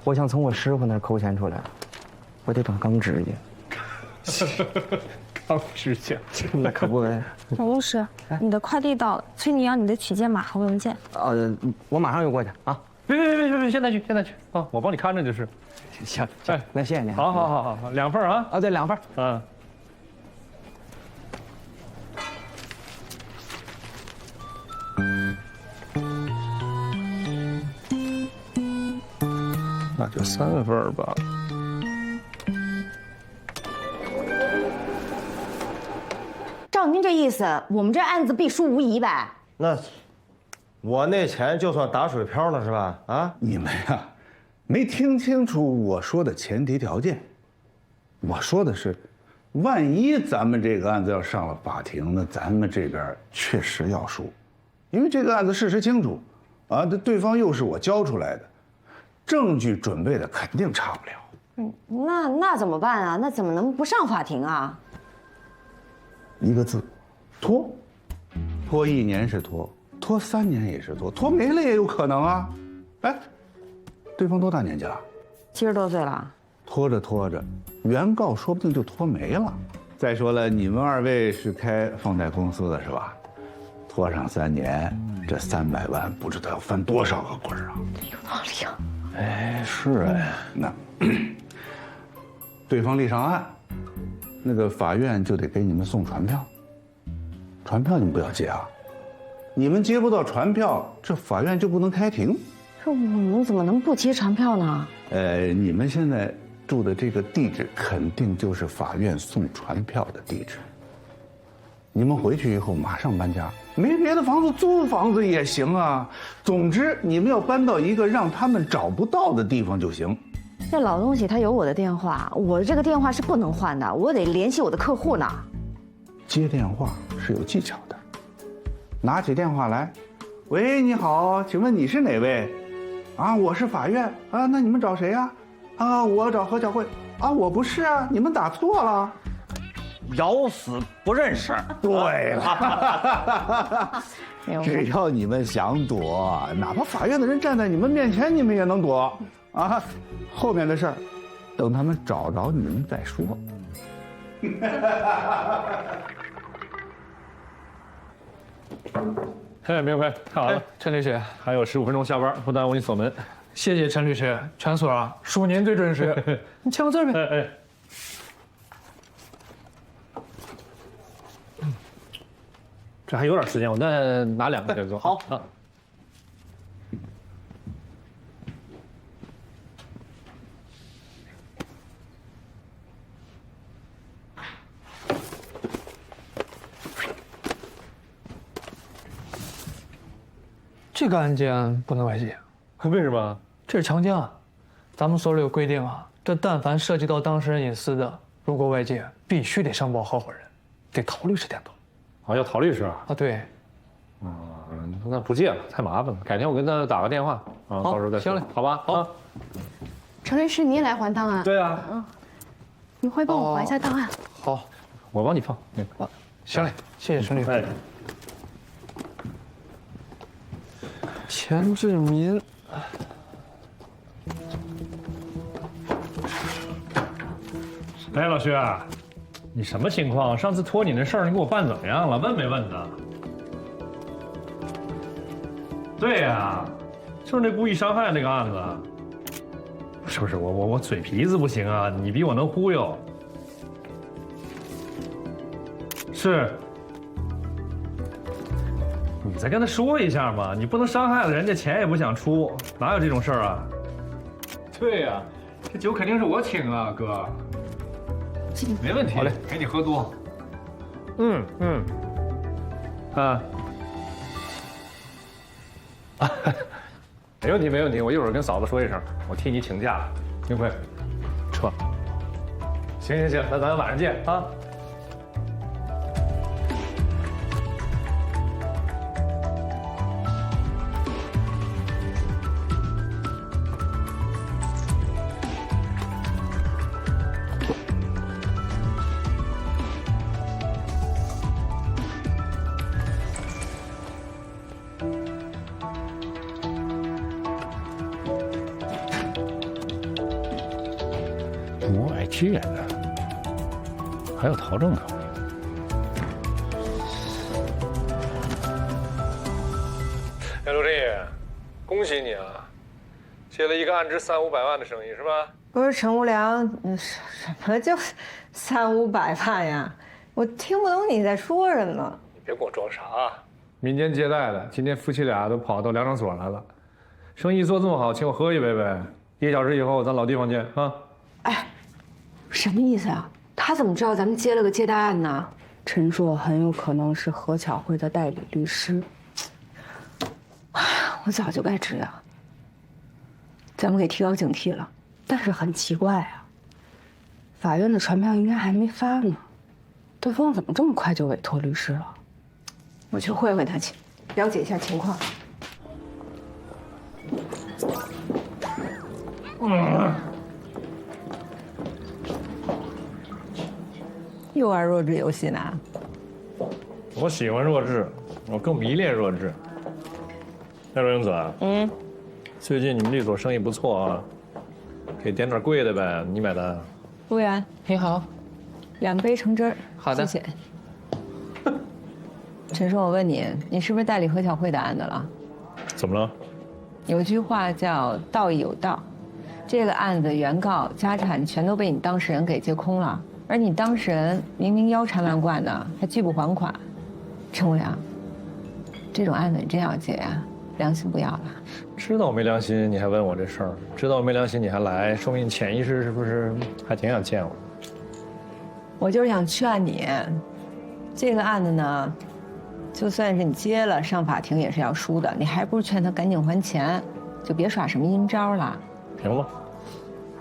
我想从我师傅那儿扣钱出来，我得长钢指甲。钢指甲，那可不呗。老陆师，你的快递到了，催你要你的取件码和文件。我马上就过去啊。别，现在去啊！我帮你看着就是。行，那谢谢您。好，2份啊。啊，对，2份。嗯。那就3份吧。照您这意思，我们这案子必输无疑呗？那我那钱就算打水漂了是吧？啊，你们呀，没听清楚我说的前提条件。我说的是，万一咱们这个案子要上了法庭，那咱们这边确实要输，因为这个案子事实清楚，啊，对方又是我交出来的，证据准备的肯定差不了。那怎么办啊？那怎么能不上法庭啊？一个字，拖。拖1年是拖，拖3年也是拖，拖没了也有可能啊。哎，对方多大年纪了70多岁了。拖着拖着，原告说不定就拖没了。再说了，你们2位是开放贷公司的是吧？拖上3年，这300万不知道要翻多少个滚啊！有道理啊。哎，是哎，那对方立上案，那个法院就得给你们送传票。传票你们不要接啊！你们接不到传票，这法院就不能开庭。这我们怎么能不接传票呢？你们现在住的这个地址肯定就是法院送传票的地址。你们回去以后马上搬家，没别的房子租房子也行啊。总之，你们要搬到一个让他们找不到的地方就行。这老东西他有我的电话，我这个电话是不能换的，我得联系我的客户呢。接电话是有技巧的，拿起电话来，喂，你好，请问你是哪位？啊，我是法院啊，那你们找谁呀？啊，我找何小慧。啊，我不是啊，你们打错了。咬死不认识。对了，只要你们想躲，哪怕法院的人站在你们面前，你们也能躲啊。后面的事儿，等他们找着你们再说。哎，明辉，太好了，陈律师，还有15分钟下班，不耽误你锁门。谢谢陈律师，全锁了，属您最准时。你签个字呗。哎。这还有点时间，我再拿2个再做。好啊。这个案件不能外泄。为什么？这是强奸案，咱们所里有规定啊，这但凡涉及到当事人隐私的，如果外界必须得上报合伙人，得陶律师点头。啊，要陶律师啊？对。那不借了，太麻烦了。改天我跟他打个电话啊，到时候再说。行嘞，好吧。好。陈律师，你也来还档案？对啊。你会帮我还一下档案？好，我帮你放。行嘞，谢谢陈律师。哎。钱志民，哎，老薛，你什么情况？上次托你那事儿，你给我办怎么样了？问没问呢？对呀，就是那故意伤害那个案子。不是，我嘴皮子不行啊，你比我能忽悠。是。你再跟他说一下嘛，你不能伤害了人家，钱也不想出，哪有这种事儿啊？对呀，这酒肯定是我请啊，哥。没问题，好嘞，给你喝多。没问题，没问题，我一会儿跟嫂子说一声，我替你请假了。明辉，撤。行，那咱晚上见啊。借的，还有逃证的。哎，陆振业，恭喜你啊，接了一个案值300-500万的生意是吧？不是陈无良，什么就300-500万呀？我听不懂你在说什么。你别给我装傻啊！民间借贷的，今天夫妻俩都跑到粮场所来了，生意做这么好，请我喝一杯呗。1个小时以后咱老地方见啊！哎，什么意思啊？他怎么知道咱们接了个借贷案呢？陈硕很有可能是何巧慧的代理律师。我早就该知道，咱们给提高警惕了。但是很奇怪啊，法院的传票应该还没发呢，对方怎么这么快就委托律师了？我去会会他去，了解一下情况。又玩弱智游戏呢？我喜欢弱智，我更迷恋弱智。那罗英子，最近你们律所生意不错啊，可以点点贵的呗，你买单？服务员，你好2杯橙汁儿。好的谢谢。陈硕，我问你，你是不是代理何小慧的案子了？怎么了？有句话叫“道义有道”，这个案子原告家产全都被你当事人给借空了，而你当事人明明腰缠万贯的，还拒不还款。陈无良，这种案子你真要接呀？良心不要了。知道我没良心，你还问我这事儿？知道我没良心，你还来，说明你潜意识是不是还挺想见我？我就是想劝你，这个案子呢，就算是你接了，上法庭也是要输的。你还不如劝他赶紧还钱，就别耍什么阴招了。行吧，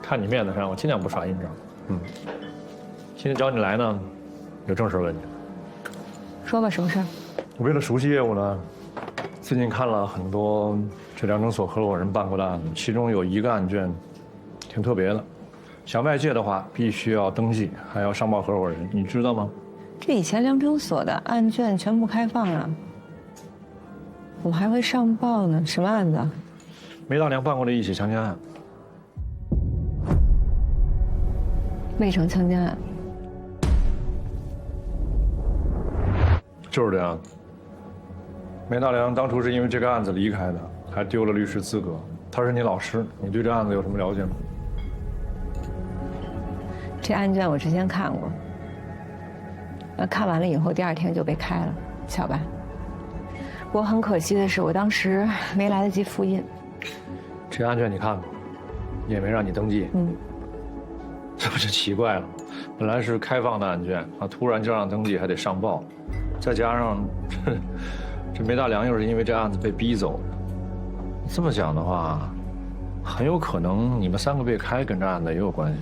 看你面子上，我尽量不耍阴招。今天找你来呢，有正事问你。说吧，什么事儿？我为了熟悉业务呢，最近看了很多这两种所合伙人办过的案子，其中有一个案卷挺特别的，想外借的话必须要登记，还要上报合伙人，你知道吗？这以前两诊所的案卷全部开放了，我还会上报呢。什么案子？梅大良办过的一起强奸案。渭城强奸案。就是这样。梅大良当初是因为这个案子离开的，还丢了律师资格。他是你老师，你对这案子有什么了解吗？这案卷我之前看过，看完了以后，第2天就被开了，巧吧？不过很可惜的是，我当时没来得及复印。这案卷你看过，也没让你登记。这不就奇怪了？本来是开放的案卷啊，突然就让登记，还得上报，再加上这梅大良又是因为这案子被逼走。这么讲的话，很有可能你们3个被开跟这案子也有关系。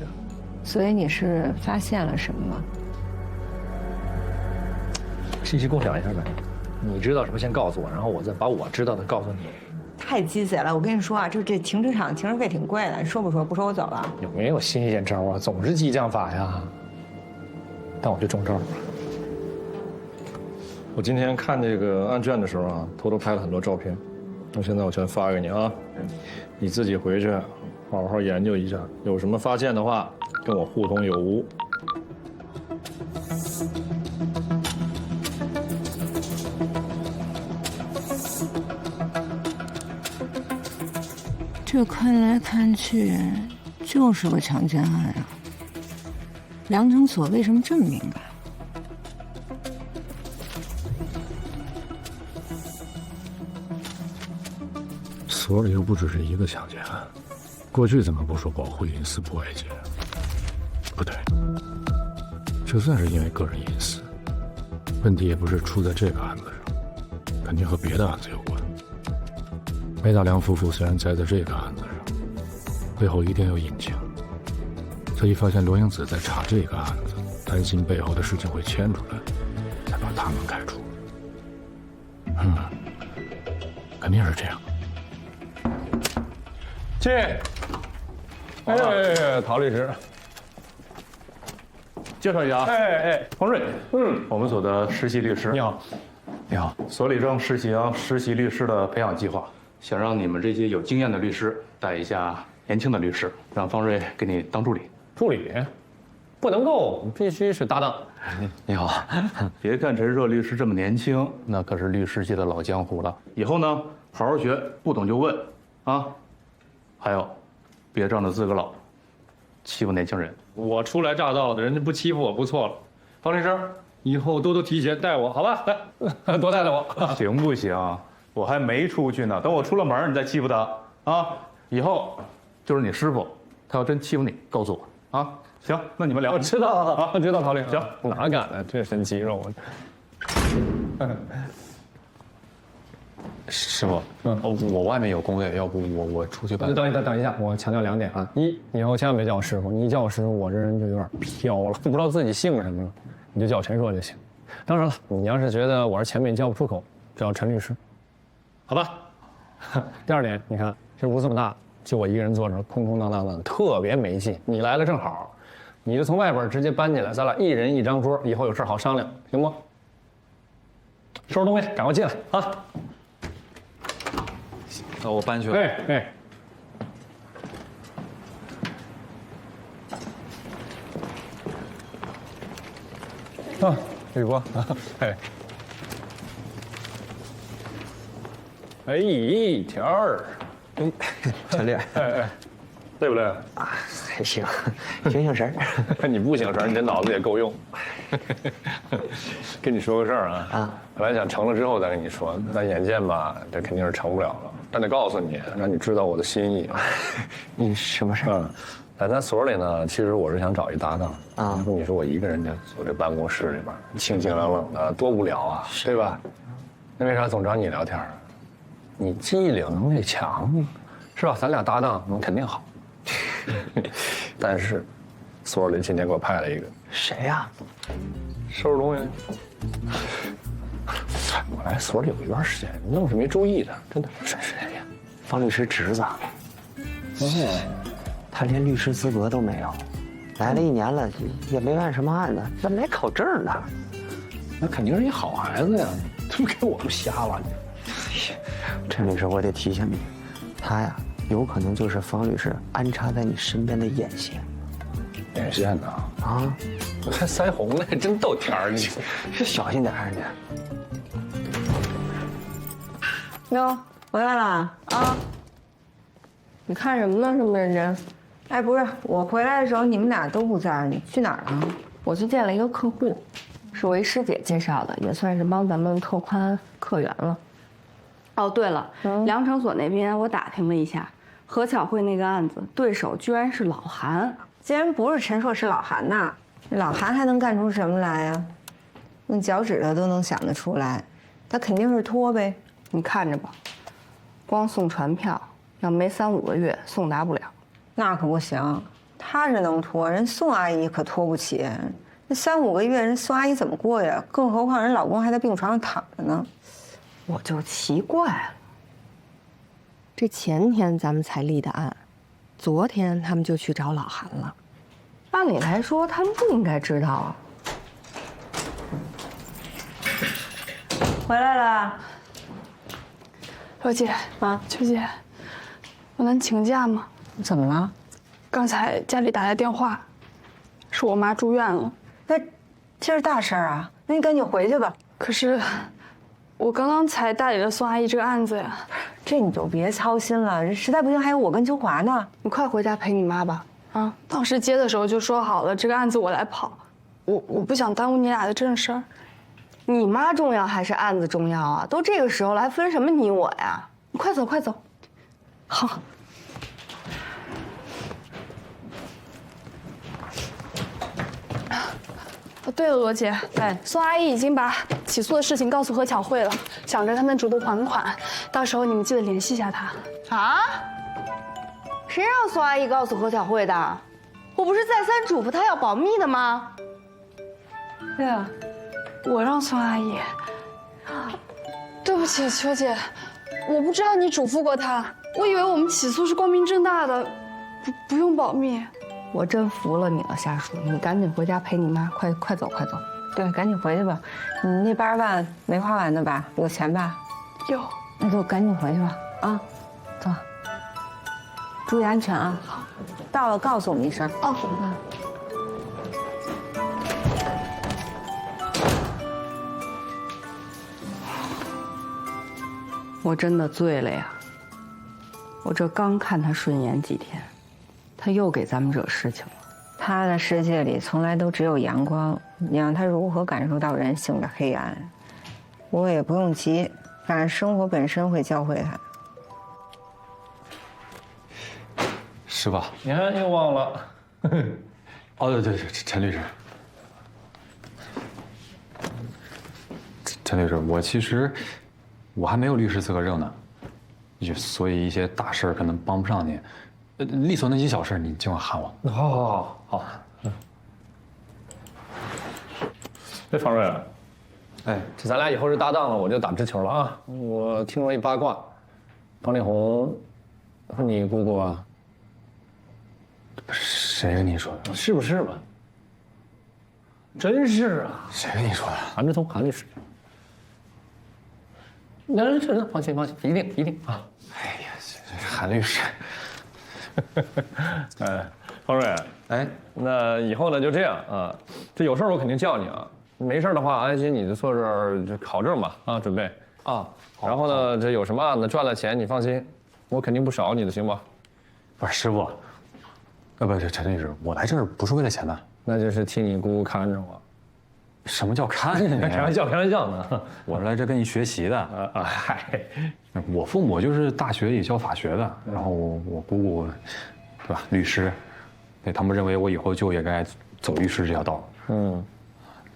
所以你是发现了什么吗？信息共享一下呗，你知道什么先告诉我，然后我再把我知道的告诉你。太鸡贼了！我跟你说啊，就这停车场停车费挺贵的，你说不说？不说我走了。有没有新鲜招啊？总是激将法呀。但我就中招了。我今天看这个案卷的时候啊，偷偷拍了很多照片，那现在我全发给你啊，你自己回去好好研究一下，有什么发现的话跟我互通有无。这看来看去就是个强奸案啊！梁诊所为什么这么敏感？所里又不只是一个强奸案，过去怎么不说保护隐私不外泄？不对，就算是因为个人隐私，问题也不是出在这个案子上，肯定和别的案子有关。梅大良夫妇虽然栽在这个案子上，背后一定有隐情。所以发现罗英子在查这个案子，担心背后的事情会牵出来，才把他们开除。肯定是这样。进。陶律师，介绍一下啊。黄瑞，我们所的实习律师。你好，你好。所里正实行实习律师的培养计划，想让你们这些有经验的律师带一下年轻的律师，让方瑞给你当助理。助理？不能够，必须是搭档。你好，别看陈硕律师这么年轻，那可是律师界的老江湖了。以后呢，好好学，不懂就问，啊。还有，别仗着自个老，欺负年轻人。我初来乍到的，人家不欺负我不错了。方律师，以后多多提携，带我好吧？来，多带带我。行不行？我还没出去呢，等我出了门，你再欺负他啊！以后就是你师傅，他要真欺负你，告诉我啊！行，那你们聊。我知道啊，我知道陶律师。行，哪敢呢？这身肌肉。师傅，我外面有工位，要不我出去办。等一下，我强调2点啊：一，你以后千万别叫我师傅，你一叫我师傅，我这人就有点飘了，不知道自己姓什么了，你就叫我陈硕就行。当然了，你要是觉得我是前辈，你叫不出口，叫陈律师，好吧？第2点，你看这屋这么大，就我一个人坐着，空空荡荡的，特别没劲。你来了正好，你就从外边直接搬进来，咱俩一人一张桌，以后有事好商量，行不？收拾东西，赶快进来啊！那我搬去了。哎。啊，雨波，哎，条儿，陈律，对不对？啊，还行，醒神儿。你不醒神，你这脑子也够用。跟你说个事儿啊，本来想成了之后再跟你说，但眼见吧，这肯定是成不了了。但得告诉你，让你知道我的心意。你什么事儿？在咱所里呢，其实我是想找一搭档啊。你说我一个人就坐这办公室里边，清清冷冷的，多无聊啊，对吧？那为啥总找你聊天啊？你记忆领能力强，是吧？咱俩搭档，肯定好。但是，所里今天给我派了一个谁呀？收拾东西。我来所里有一段时间，愣是没注意他，真的是谁呀？方律师侄子。他连律师资格都没有，来了1年了，也没办什么案子，怎么来考证呢？那肯定是一好孩子呀，怎么给我们瞎了？陈律师，我得提醒你，他呀，有可能就是方律师安插在你身边的眼线。眼线呢？啊，还腮红呢，真逗天儿！你是小心点儿你。哟，回来了啊！你看什么呢？这么认真？哎，不是，我回来的时候你们俩都不在，你去哪儿了？我去见了一个客户，是我一师姐介绍的，也算是帮咱们拓宽客源了。哦，对了，量场所那边我打听了一下，何巧慧那个案子对手居然是老韩。既然不是陈硕，是老韩呐，老韩还能干出什么来呀？用脚趾头都能想得出来，他肯定是托呗。你看着吧，光送传票，要没3、5个月送达不了。那可不行，他是能拖，人宋阿姨可拖不起。那3、5个月，人宋阿姨怎么过呀？更何况人老公还在病床上躺着呢。我就奇怪了，这前天咱们才立的案，昨天他们就去找老韩了。按理来说，他们不应该知道啊。回来了，罗姐啊，秋姐，我能请假吗？怎么了？刚才家里打来电话，说我妈住院了。那这是大事啊，那你赶紧回去吧。可是，我刚刚才代理了宋阿姨这个案子呀。这你就别操心了，实在不行还有我跟秋华呢。你快回家陪你妈吧。啊，当时接的时候就说好了，这个案子我来跑，我不想耽误你俩的正事儿。你妈重要还是案子重要啊？都这个时候了，还分什么你我呀？你快走，快走。好。哦，对了，罗姐，哎，宋阿姨已经把起诉的事情告诉何巧慧了，想着他们主动还款，到时候你们记得联系一下她。啊？谁让宋阿姨告诉何巧慧的？我不是再三嘱咐她要保密的吗？对啊，我让宋阿姨。对不起，秋姐，我不知道你嘱咐过她，我以为我们起诉是光明正大的，不用保密。我真服了你了，夏叔，你赶紧回家陪你妈，快走，快走。对，赶紧回去吧。你那80万没花完呢吧？有钱吧？有。那就赶紧回去吧。啊，走。注意安全啊！好，到了告诉我们一声。哦。我真的醉了呀！我这刚看他顺眼几天，他又给咱们惹事情了。他的世界里从来都只有阳光，你让他如何感受到人性的黑暗？我也不用急，反正生活本身会教会他。是吧？你看又忘了。哦，对，陈律师。陈律师，我还没有律师资格证呢，所以一些大事可能帮不上你。力所那些小事，你尽管喊我。好。哎，方瑞，哎，这咱俩以后是搭档了，我就打直球了啊！我听说一八卦，方力宏是你姑姑啊？谁跟你说的？是不是吧？真是啊！谁跟你说的？韩志聪，韩律师。那是放心，一定啊！哎呀，韩律师。哎，方瑞，哎，那以后呢就这样啊，这有事我肯定叫你啊，没事的话，安心你就坐这儿就考证吧啊，准备啊。然后呢，这有什么案子赚了钱，你放心，我肯定不少你的，行吧？不是师傅，不是陈律师，我来这儿不是为了钱的，那就是替你姑姑看着我。什么叫看着你？开玩笑呢，我是来这跟你学习的。嗨，我父母就是大学里教法学的，然后我姑姑，对吧，律师，对他们认为我以后就业该走律师这条道。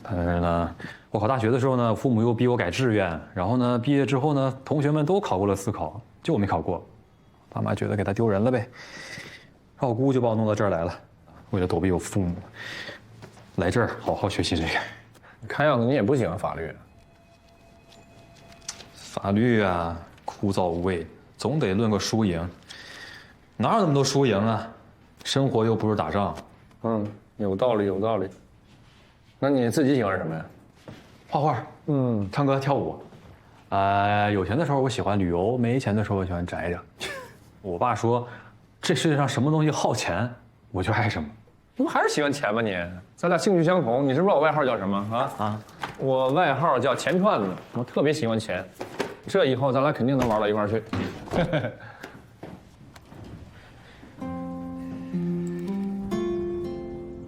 但是呢，我考大学的时候呢，父母又逼我改志愿，然后呢，毕业之后呢，同学们都考过了司考，就我没考过，爸妈觉得给他丢人了呗，然后我姑姑就把我弄到这儿来了，为了躲避我父母，来这儿好好学习这个。看样子你也不喜欢法律。法律啊，枯燥无味，总得论个输赢。哪有那么多输赢啊？生活又不是打仗。有道理。那你自己喜欢什么呀？画画，唱歌跳舞。有钱的时候我喜欢旅游，没钱的时候我喜欢宅着。我爸说，这世界上什么东西耗钱，我就爱什么。你不还是喜欢钱吗你？咱俩兴趣相同，你知不知道我外号叫什么啊？我外号叫钱串子，我特别喜欢钱。这以后咱俩肯定能玩到一块儿去。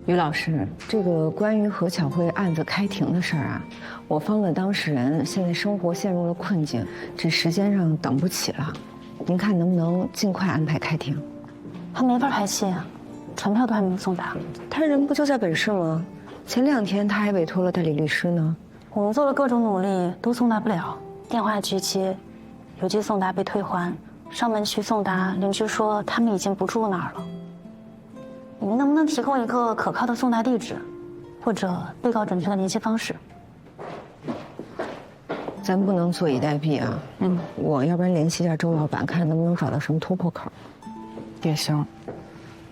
于老师，这个关于何巧慧案子开庭的事儿啊，我方的当事人现在生活陷入了困境，这时间上等不起了，您看能不能尽快安排开庭？他没法拍戏啊，传票都还没送达。他人不就在本市吗？前2天他还委托了代理律师呢。我们做了各种努力，都送达不了，电话拒接，邮寄送达被退还，上门去送达，邻居说他们已经不住那儿了。你们能不能提供一个可靠的送达地址，或者被告准确的联系方式？咱不能坐以待毙啊！我要不然联系一下周老板，看能不能找到什么突破口。也行，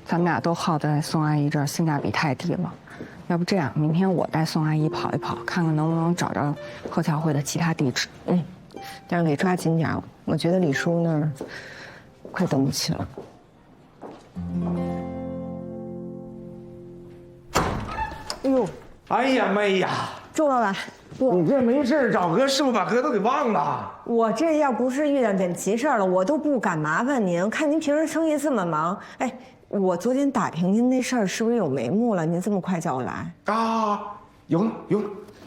咱们俩都耗在宋阿姨这儿，性价比太低了。要不这样，明天我带宋阿姨跑一跑，看看能不能找着何巧慧的其他地址。但是得抓紧点，我觉得李叔那儿快等不起了。哎呀妹呀！周老板，你这没事找哥，是不是把哥都给忘了？我这要不是遇到点急事儿了，我都不敢麻烦您。看您平时生意这么忙，哎，我昨天打听您那事儿是不是有眉目了？您这么快叫我来啊？有了，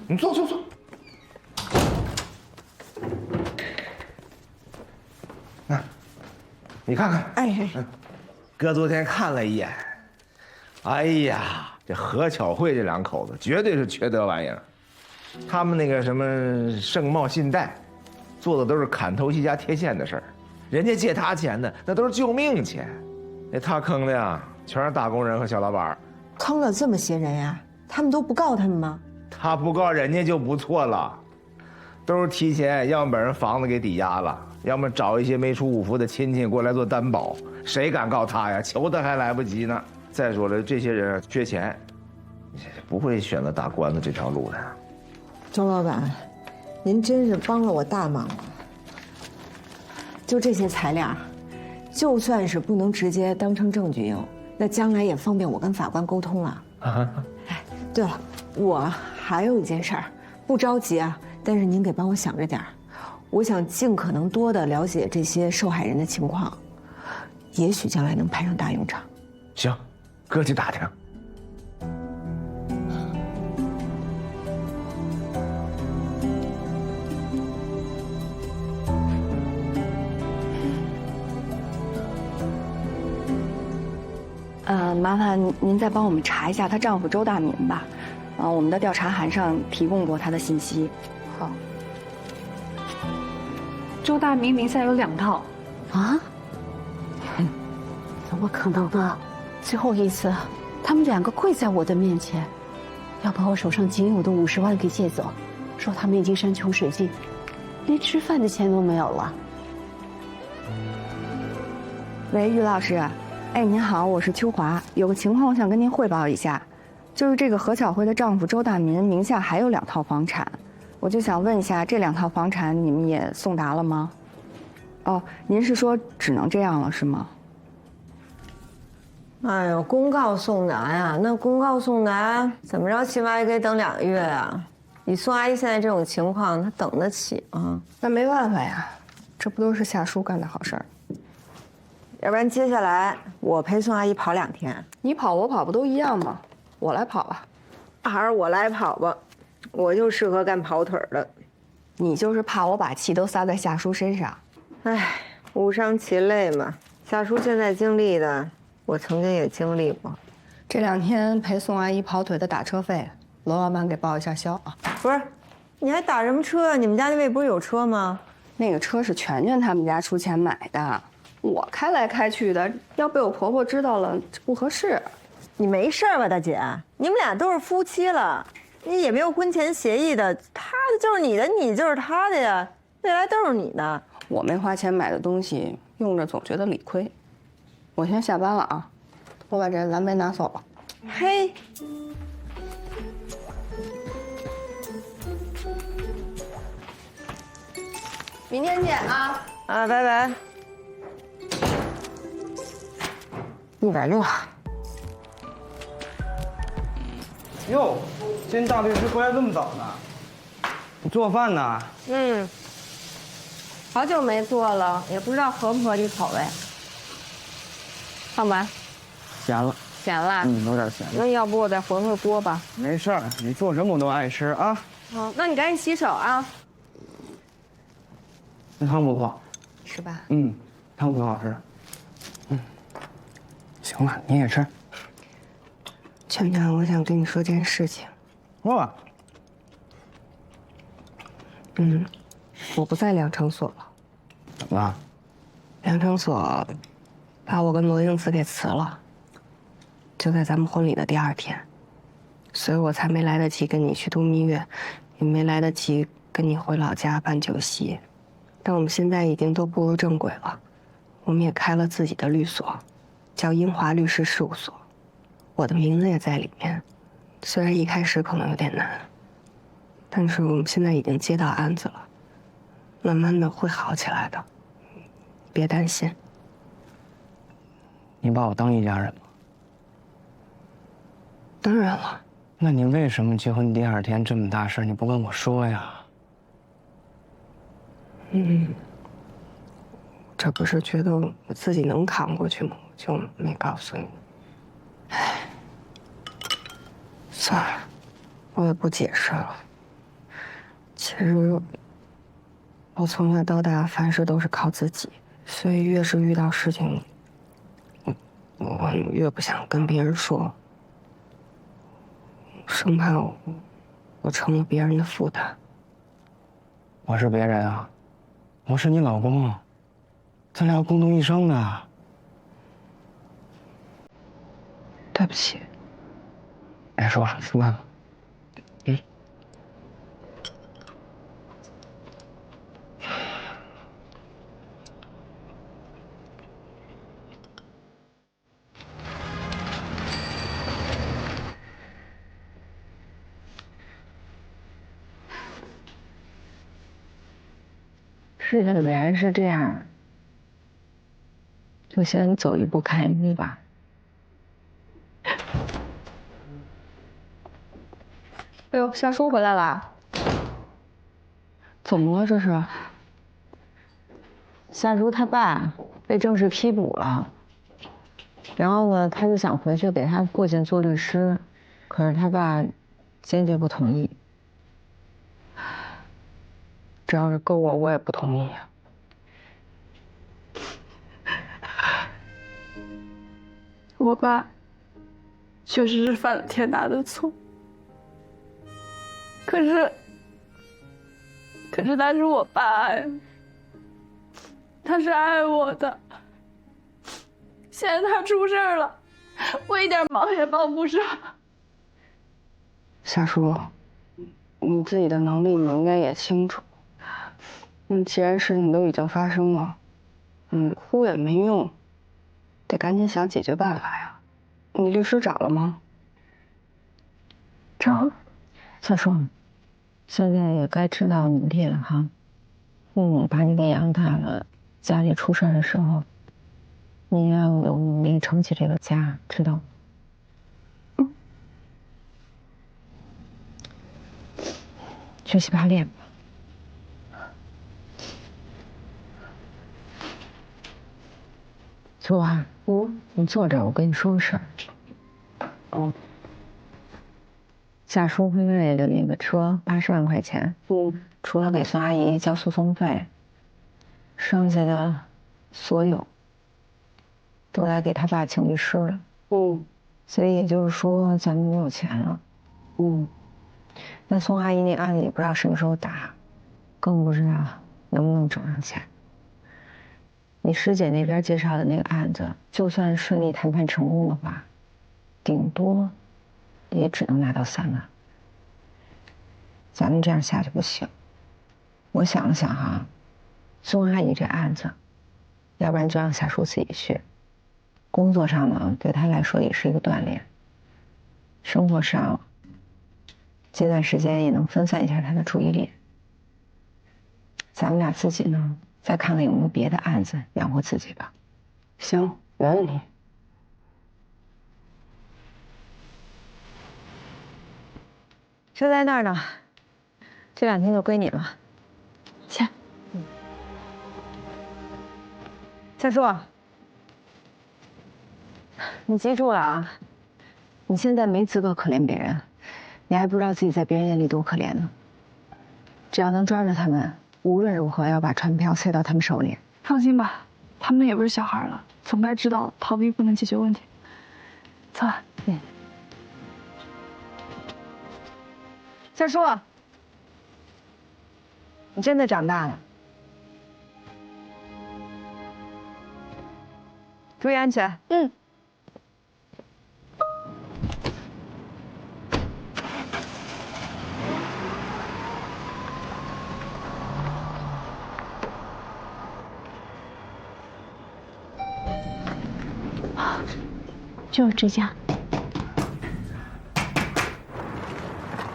你坐。你看看，哥昨天看了一眼，哎呀，这何巧慧这2口子绝对是缺德玩意儿。他们那个什么盛茂信贷，做的都是砍头息加贴现的事儿，人家借他钱的那都是救命钱，那他坑的呀，全是打工人和小老板。坑了这么些人呀？他们都不告他们吗？他不告人家就不错了，都是提前要么把人房子给抵押了，要么找一些没出五福的亲戚过来做担保，谁敢告他呀？求他还来不及呢。再说了，这些人缺钱，不会选择打官司这条路的。周老板，您真是帮了我大忙了。就这些材料，就算是不能直接当成证据用，那将来也方便我跟法官沟通了。哎，对了，我还有一件事儿，不着急啊，但是您给帮我想着点儿。我想尽可能多的了解这些受害人的情况，也许将来能派上大用场。行，哥去打听。麻烦您再帮我们查一下她丈夫周大民吧。我们的调查函上提供过他的信息。好。周大民名下有2套。啊？怎么可能呢？最后一次，他们2个跪在我的面前，要把我手上仅有的50万给借走，说他们已经山穷水尽，连吃饭的钱都没有了。喂，于老师。哎，您好，我是秋华，有个情况我想跟您汇报一下，就是这个何巧慧的丈夫周大民名下还有2套房产，我就想问一下，这2套房产你们也送达了吗？哦，您是说只能这样了是吗？哎呦，公告送达呀，那公告送达怎么着，起码也得等2个月啊。以宋阿姨现在这种情况，她等得起吗？那没办法呀，这不都是夏叔干的好事儿。要不然接下来我陪宋阿姨跑2天，你跑我跑不都一样吗？我来跑吧，还是我来跑吧，我就适合干跑腿的。你就是怕我把气都撒在夏叔身上。唉，无伤其类嘛。夏叔现在经历的，我曾经也经历过。这2天陪宋阿姨跑腿的打车费，罗老板给报一下销啊。不是，你还打什么车啊？你们家那位不是有车吗？那个车是全全他们家出钱买的。我开来开去的，要被我婆婆知道了，这不合适。你没事吧，大姐？你们俩都是夫妻了，你也没有婚前协议的，他的就是你的，你就是他的呀，未来都是你的。我没花钱买的东西，用着总觉得理亏。我先下班了啊，我把这蓝莓拿走了。嘿。明天见啊！啊，拜拜。160。哟，今天大律师回来这么早呢？你做饭呢？好久没做了，也不知道合不合你口味。放完。咸了。咸了。有点咸。那要不我再回锅吧？没事儿，你做什么我都爱吃啊。好，那你赶紧洗手啊。那汤不错，是吧？汤挺好吃。行了，你也吃。全全，我想跟你说件事情。说吧。我不在良城所了。怎么了？良城所把我跟罗英子给辞了，就在咱们婚礼的第2天，所以我才没来得及跟你去度蜜月，也没来得及跟你回老家办酒席。但我们现在已经都步入正轨了，我们也开了自己的律所，叫英华律师事务所，我的名字也在里面。虽然一开始可能有点难，但是我们现在已经接到案子了，慢慢的会好起来的，别担心。你把我当一家人吗？当然了。那你为什么结婚第2天这么大事你不跟我说呀？这不是觉得我自己能扛过去吗？我就没告诉你。唉，算了，我也不解释了。其实我从小到大凡事都是靠自己，所以越是遇到事情，我越不想跟别人说，生怕我成了别人的负担。我是别人啊，我是你老公，咱俩要共度一生的。对不起。别说了，吃饭吧。世界本来是这样，就先走一步看一步吧。哎呦，夏叔回来啦！怎么了这是？夏如他爸被正式批捕了，然后呢，他就想回去给他过继做律师，可是他爸坚决不同意。只要是搁我也不同意。我爸确实是犯了天大的错，可是他是我爸呀，他是爱我的。现在他出事了，我一点忙也帮不上。夏叔，你自己的能力你应该也清楚。既然事情都已经发生了，哭也没用，得赶紧想解决办法呀。你律师找了吗？找了。夏叔，现在也该知道努力了哈。父母把你给养大了，家里出事的时候，你要有努力撑起这个家，知道吗？去洗把脸吧。秋华，你坐这儿，我跟你说个事儿。夏叔婚内的那个车80万块钱，除了给孙阿姨交诉讼费，剩下的所有都来给他爸请律师了。所以也就是说，咱们没有钱了。那宋阿姨那案子也不知道什么时候打，更不知道能不能挣上钱。你师姐那边介绍的那个案子，就算顺利谈判成功的话，顶多也只能拿到3万。咱们这样下去不行。我想了想哈，宋阿姨这案子，要不然就让夏叔自己去。工作上呢，对他来说也是一个锻炼。生活上，这段时间也能分散一下他的注意力。咱们俩自己呢，再看看有没有别的案子养活自己吧。行，没问题。车在那儿呢，这2天就归你了。切。夏叔，你记住了啊！你现在没资格可怜别人，你还不知道自己在别人眼里多可怜呢。只要能抓住他们，无论如何要把传票塞到他们手里。放心吧，他们也不是小孩了，总该知道逃避不能解决问题。走吧。夏叔，你真的长大了，注意安全。就是这家。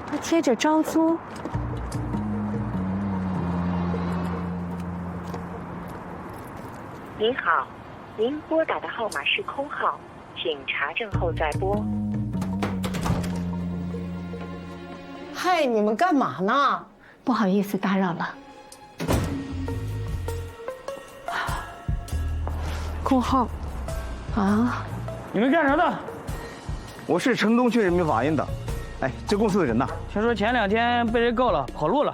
它贴着招租。您好，您拨打的号码是空号，请查证后再拨。嗨，你们干嘛呢？不好意思打扰了。空号。啊？你们干啥的？我是城东区人民法院的。哎，这公司的人呢？听说前2天被人告了，跑路了。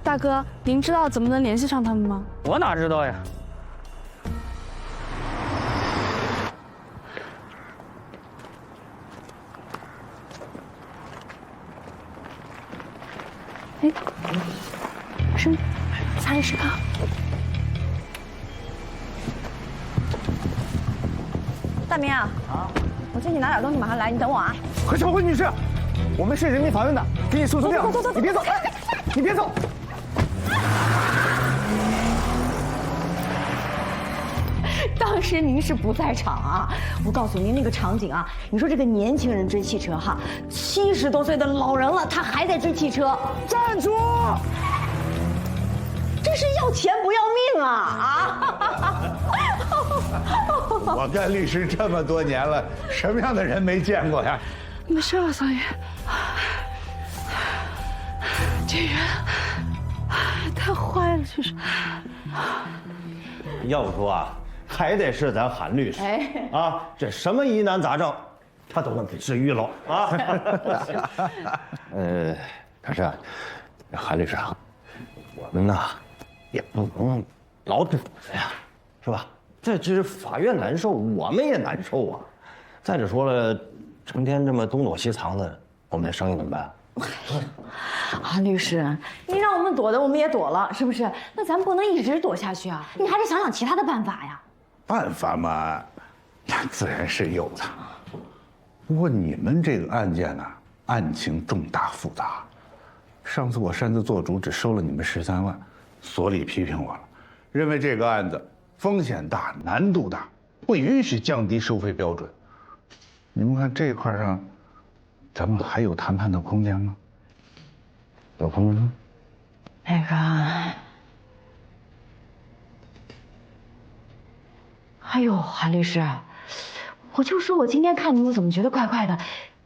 大哥，您知道怎么能联系上他们吗？我哪知道呀？哎，是擦一石膏。大明啊，我进去拿点东西，马上来，你等我啊。何小慧女士，我们是人民法院的，给你送资料。走，你别走，你别走。当时您是不在场啊！我告诉您那个场景啊，你说这个年轻人追汽车哈，70多岁的老人了，他还在追汽车，站住！这是要钱不要命啊！我干律师这么多年了，什么样的人没见过呀？没事了，桑爷。这人太坏了，就是。要不说啊，还得是咱韩律师啊，这什么疑难杂症，他都能给治愈了啊。可是，韩律师啊，我们呐也不能老躲着呀，是吧？这是法院难受，我们也难受啊。再者说了，成天这么东躲西藏的，我们这生意怎么办？韩律师，你让我们躲的，我们也躲了，是不是？那咱不能一直躲下去啊，你还得想想其他的办法呀。办法嘛，那自然是有的。不过你们这个案件呢，案情重大复杂。上次我擅自做主，只收了你们13万，所里批评我了，认为这个案子风险大、难度大，不允许降低收费标准。你们看这块上，咱们还有谈判的空间吗？有空间吗？那个，哎呦，韩律师，我就说我今天看你，我怎么觉得怪怪的？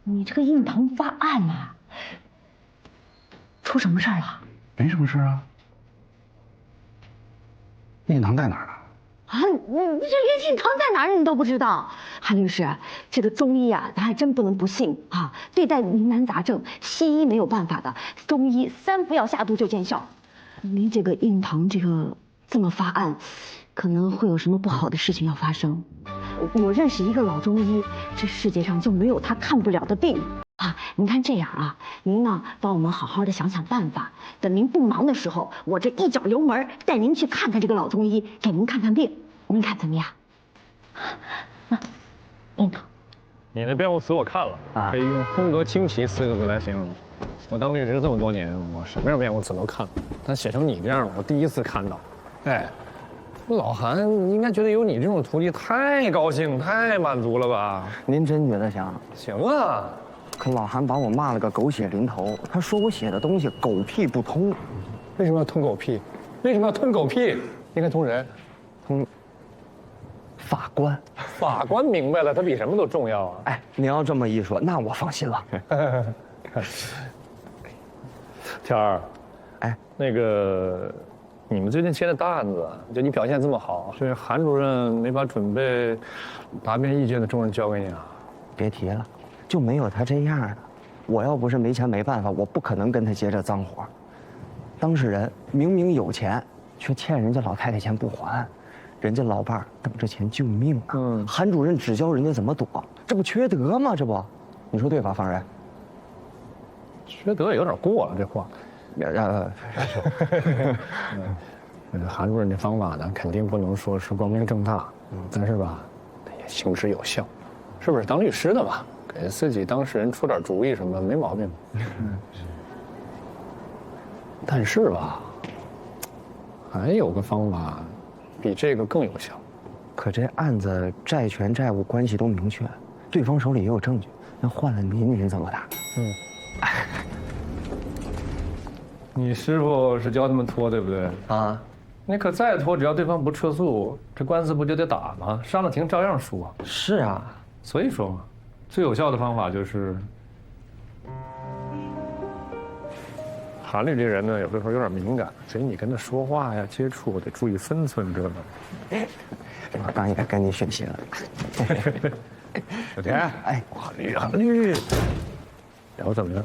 你这个印堂发暗呐，出什么事儿了？没什么事啊。印堂在哪儿呢？啊，你这连印堂在哪儿你都不知道？韩律师，这个中医啊，咱还真不能不信啊。对待疑难杂症，西医没有办法的，中医3服药下肚就见效。您这个印堂这么发暗，可能会有什么不好的事情要发生。我认识一个老中医，这世界上就没有他看不了的病啊。您看这样啊，您呢帮我们好好的想想办法，等您不忙的时候，我这一脚油门带您去看看这个老中医，给您看看病，您看怎么样？印堂。你的辩护词我看了，可以用风格清奇4个字来形容。我当律师这么多年，我什么样辩护词都看了，但写成你这样，我第一次看到。哎，老韩应该觉得有你这种徒弟太高兴、太满足了吧？您真觉得行？行啊。可老韩把我骂了个狗血淋头，他说我写的东西狗屁不通。为什么要吞狗屁？为什么要吞狗屁？应该通人，通法官。法官明白了，他比什么都重要啊！哎，你要这么一说，那我放心了。天儿，哎，那个，你们最近接的大案子，就你表现这么好，这韩主任没把准备答辩意见的重任交给你啊？别提了，就没有他这样的。我要不是没钱没办法，我不可能跟他接这脏活。当事人明明有钱，却欠人家老太太钱不还，人家老伴儿等着钱救命呢。韩主任只教人家怎么躲，这不缺德吗？这不，你说对吧，方仁？缺德也有点过了，这话。韩主任这方法呢，肯定不能说是光明正大，但是吧，也行之有效，是不是？当律师的嘛，给自己当事人出点主意什么没毛病。但是吧，还有个方法，比这个更有效。可这案子债权债务关系都明确，对方手里也有证据，那换了您怎么打？你师傅是教他们拖，对不对？啊，你可再拖，只要对方不撤诉，这官司不就得打吗？上了庭照样输啊。是啊，所以说嘛，最有效的方法就是，韩律这人呢，有的时候有点敏感，所以你跟他说话呀、接触得注意分寸，知道吗？我刚也跟你学习了。小田，哎，韩律，聊怎么样？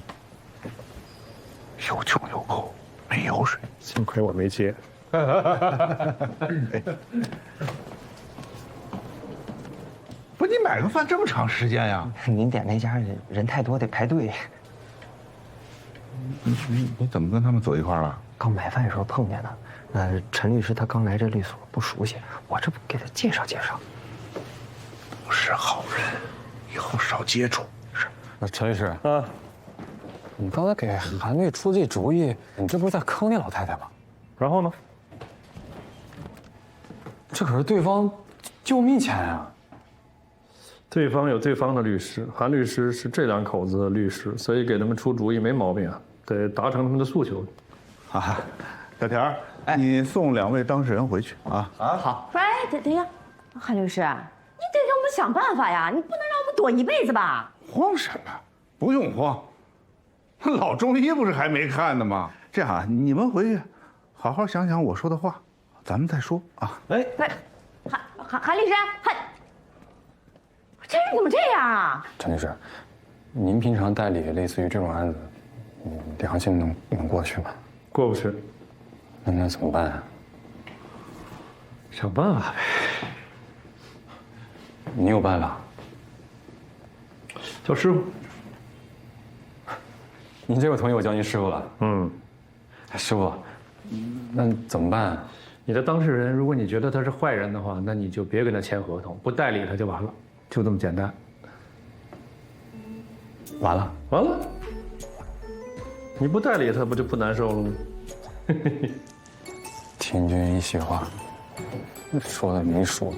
有穷有够，没油水。幸亏我没接。不，你买个饭这么长时间呀？您点那家人太多，得排队。你怎么跟他们走一块了？刚买饭的时候碰见的。陈律师他刚来这律所，不熟悉，我这不给他介绍介绍。不是好人，以后少接触。是。那陈律师啊。你刚才给韩律出这主意，你这不是在坑那老太太吗？然后呢？这可是对方救命钱啊！对方有对方的律师，韩律师是这2口子的律师，所以给他们出主意没毛病啊，得达成他们的诉求。啊，小田儿，你送2位当事人回去啊。好。哎，等一下，韩律师，你得给我们想办法呀，你不能让我们躲一辈子吧？慌什么？不用慌。老中医不是还没看呢吗？这样啊，你们回去好好想想我说的话，咱们再说啊。哎，韩律师，这人怎么这样啊？陈律师，您平常代理类似于这种案子，良心能过去吗？过不去。那怎么办啊？想办法呗。你有办法？叫师傅。您这个同意我叫您师傅了？嗯。师傅，那怎么办啊？你的当事人，如果你觉得他是坏人的话，那你就别跟他签合同，不代理他就完了，就这么简单。完了，完了，你不代理他不就不难受了吗？听君一席话，说的没数。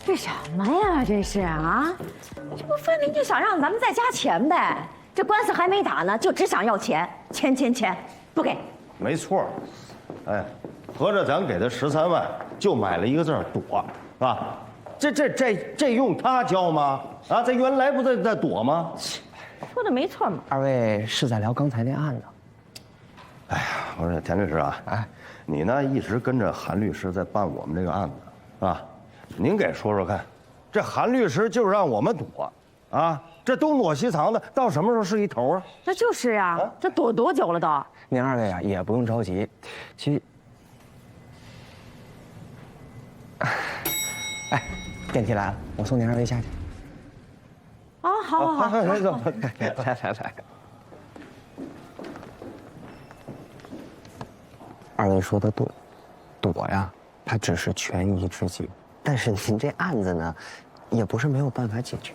这什么呀？这是啊，这不分明就想让咱们再加钱呗？这官司还没打呢，就只想要钱，钱，不给。没错，哎，合着咱给他13万，就买了一个字躲，是吧？这用他交吗？啊，这原来不在躲吗？说的没错嘛。二位是在聊刚才那案子？哎呀，我说田律师啊，哎，你呢一直跟着韩律师在办我们这个案子，啊，您给说说看，这韩律师就让我们躲，啊，这东躲西藏的，到什么时候是一头啊？那就是呀，这躲多久了都？您二位啊也不用着急，其实，哎，电梯来了，我送您二位下去。啊，好，来，二位说的对，躲呀，它只是权宜之计，但是您这案子呢，也不是没有办法解决。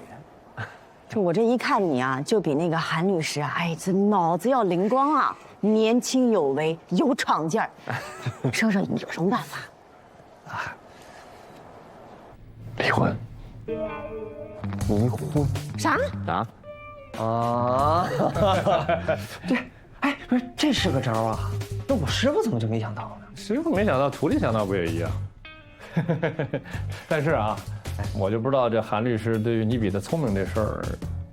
这我这一看你啊，就比那个韩律师啊，哎，这脑子要灵光啊，年轻有为，有闯劲儿。说说你有什么办法？啊，离婚。离婚？啥？啊？啊！哎，不是，这是个招啊！那我师傅怎么就没想到呢？师傅没想到，徒弟想到不也一样？但是啊，我就不知道这韩律师对于你比他聪明这事儿，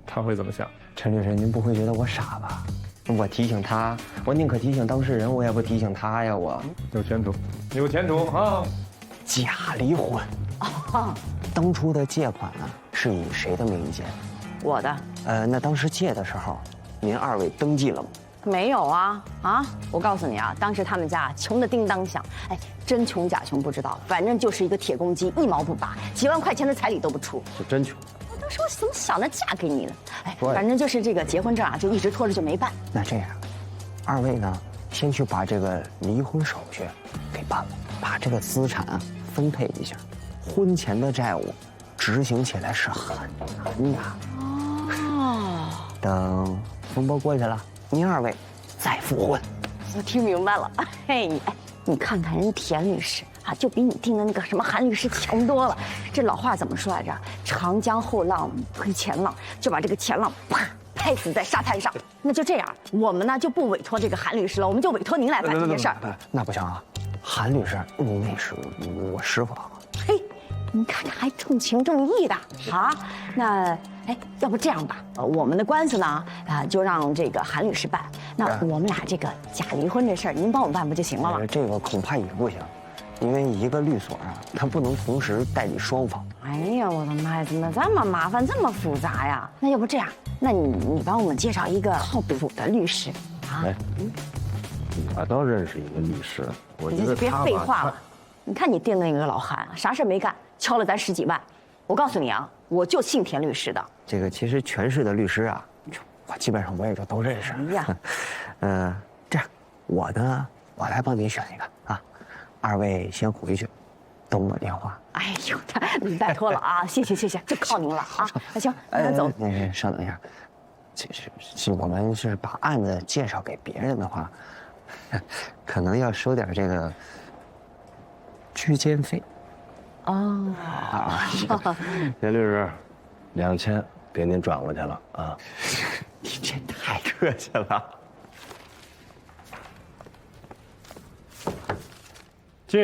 他会怎么想？陈律师，您不会觉得我傻吧？我提醒他，我宁可提醒当事人，我也不提醒他呀！我有前途，有前途啊！假离婚啊！当初的借款呢，是以谁的名义借的？我的。那当时借的时候，您二位登记了吗？没有啊！啊，我告诉你啊，当时他们家穷得叮当响，哎，真穷假穷不知道，反正就是一个铁公鸡，1毛不拔，几万块钱的彩礼都不出。是真穷。我当时我怎么想着嫁给你呢？哎，对，反正就是这个结婚证啊，就一直拖着就没办。那这样，二位呢，先去把这个离婚手续给办了，把这个资产啊分配一下，婚前的债务执行起来是很难的。哦。等风波过去了，您二位再复婚。我听明白了。嘿，你看看人田律师啊，就比你定的那个什么韩律师强多了。这老话怎么说来着？长江后浪推前浪，就把这个前浪啪拍死在沙滩上。那就这样，我们呢就不委托这个韩律师了，我们就委托您来办这些事儿。那不行啊，韩律师那是我师傅。嘿，你看这还重情重义的啊？那哎，要不这样吧，我们的官司呢，就让这个韩律师办。那我们俩这个假离婚这事儿，您帮我们办不就行了吗？这个恐怕也不行，因为一个律所啊，它不能同时代理双方。哎呀，我的妈呀，怎么这么麻烦，这么复杂呀？那要不这样，那你帮我们介绍一个靠谱的律师啊？哎，我倒认识一个律师，我觉得别废话了。你看你定那个老韩，啥事没干，敲了咱10几万。我告诉你啊，我就信田律师的。这个其实全市的律师啊，我基本上我也就都认识。哎呀，这样，我呢，我来帮您选一个啊。二位先回去，等我电话。哎呦，拜托了啊！谢谢，就靠您了啊！那行，那走。稍等一下，我们是把案子介绍给别人的话，可能要收点这个居间费。哦。田律师，2000给您转过去了啊。你这太客气了。进。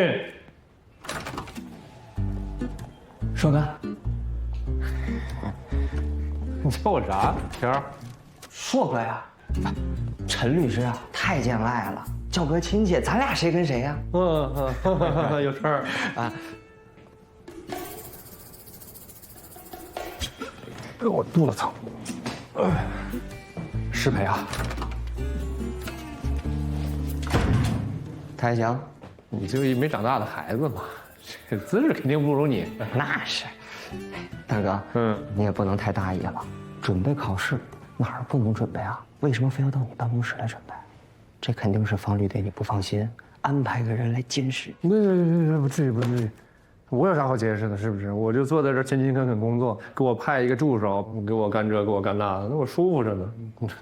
硕哥，你叫我啥？田儿。硕哥呀，陈律师啊，太见外了。叫个亲戚，咱俩谁跟谁呀？有事儿啊。我肚子疼。失陪啊！他还行，你就一没长大的孩子嘛，这姿势肯定不如你。那是。大哥，你也不能太大意了。准备考试哪儿不能准备啊？为什么非要到你办公室来准备？这肯定是方律对你不放心，安排个人来监视。不至于，不至于。我有啥好解释的？是不是？我就坐在这勤勤恳恳工作，给我派一个助手，给我干这，给我干那的，那我舒服着呢。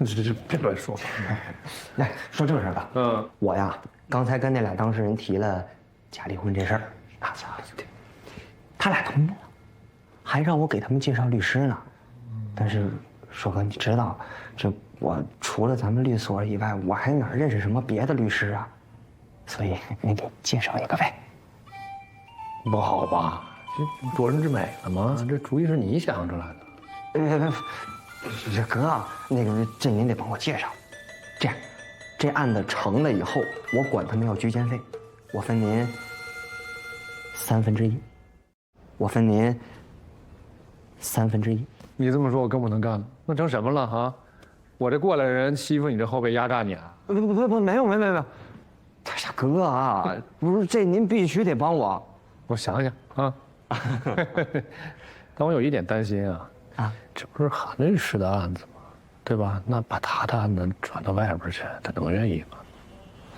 这别乱说。来说正事吧。我呀，刚才跟那俩当事人提了假离婚这事儿，他俩同意了，还让我给他们介绍律师呢。但是，硕哥，你知道，这我除了咱们律所以外，我还哪认识什么别的律师啊？所以你给介绍一个呗。不好吧？这多人之美了吗？这主意是你想出来的。这哥，那个这您得帮我介绍。这样，这案子成了以后，我管他们要居间费，我分您1/3，我分您1/3。你这么说，我更不能干了。那成什么了啊？我这过来人欺负你这后辈，压榨你啊？不，没有。他傻哥啊，不是这您必须得帮我。我想想啊，但我有一点担心啊，这不是韩律师的案子吗？对吧？那把他的案子转到外边去，他能愿意吗？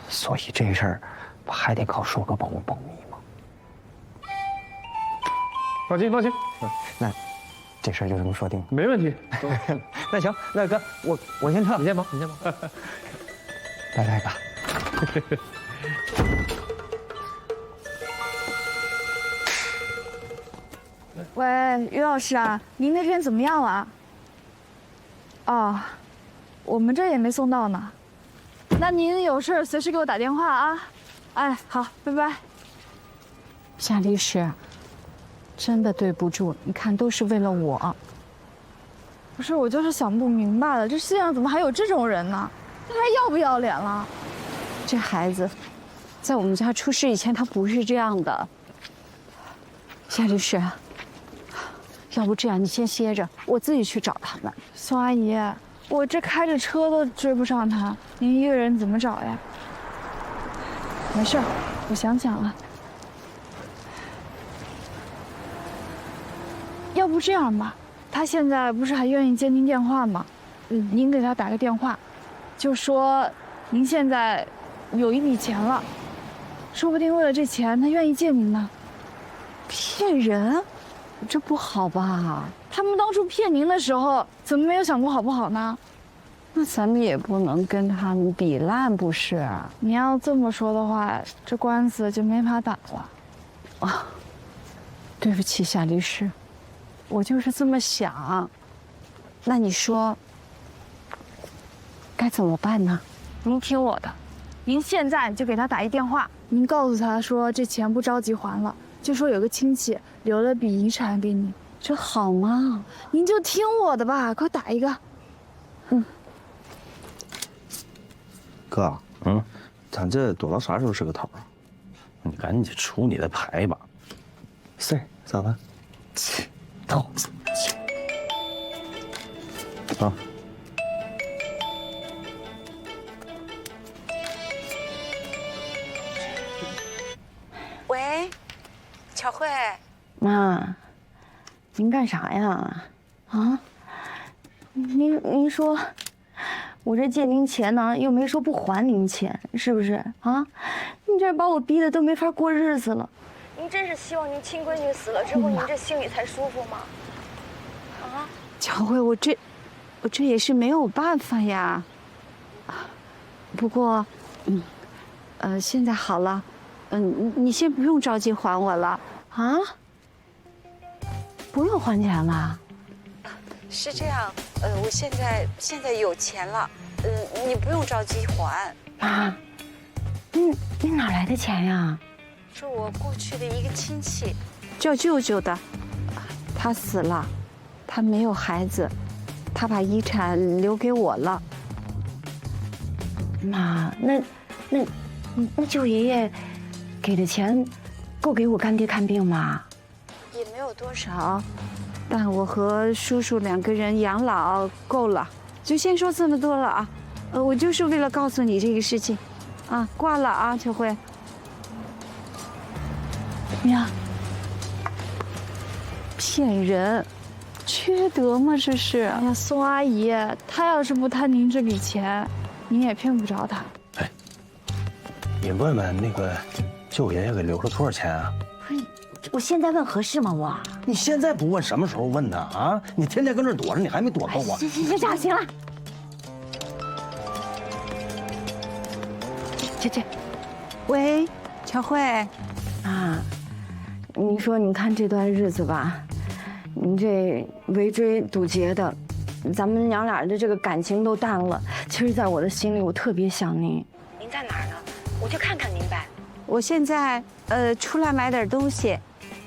所以这事儿不还得靠硕哥帮我保密吗？放心。那这事儿就这么说定了。没问题。那行，那哥，我先撤。你先忙。拜拜吧。喂，于老师啊，您那边怎么样了？哦，我们这也没送到呢。那您有事随时给我打电话啊。哎，好，拜拜。夏律师，真的对不住，你看都是为了我。不是，我就是想不明白了，这世界上怎么还有这种人呢？他还要不要脸了？这孩子，在我们家出事以前，他不是这样的。夏律师。要不这样，你先歇着，我自己去找他们。宋阿姨，我这开着车都追不上他，您一个人怎么找呀？没事，我想了。要不这样吧，他现在不是还愿意接您电话吗？您给他打个电话，就说您现在有一笔钱了，说不定为了这钱，他愿意借您呢。骗人？这不好吧？他们当初骗您的时候，怎么没有想过好不好呢？那咱们也不能跟他们比烂，不是？你要这么说的话，这官司就没法打了。啊，对不起，夏律师，我就是这么想。那你说该怎么办呢？您听我的，您现在就给他打一电话，您告诉他说这钱不着急还了。就说有个亲戚留了笔遗产给你，这好吗？您就听我的吧，快打一个。哥，咱这躲到啥时候是个头啊？你赶紧出你的牌吧。是，走吧。走。啊。喂。巧慧，妈，您干啥呀？啊？您说，我这借您钱呢，又没说不还您钱，是不是啊？您这把我逼得都没法过日子了。您真是希望您亲闺女死了之后，您这心里才舒服吗？啊？巧慧，我这也是没有办法呀。不过，现在好了。你先不用着急还我了啊！不用还钱了？是这样，我现在有钱了，你不用着急还。妈，你哪来的钱呀？是我过去的一个亲戚，叫舅舅的，他死了，他没有孩子，他把遗产留给我了。妈，那那舅爷爷给的钱够给我干爹看病吗？也没有多少，但我和叔叔2个人养老够了。就先说这么多了啊。我就是为了告诉你这个事情，啊，挂了啊，秋慧。怎么样？骗人，缺德吗？这是。哎呀，宋阿姨，她要是不贪您这笔钱，您也骗不着她。哎，你问问那个舅爷爷给留了多少钱啊？不是，我现在问合适吗？我。你现在不问，什么时候问呢？啊，你天天跟这躲着，你还没躲过我。行了。这，喂，乔慧，啊，你说你看这段日子吧，你这围追堵截的，咱们娘俩的这个感情都淡了。其实，在我的心里，我特别想您。您在哪儿呢？我去看看您呗。我现在出来买点东西，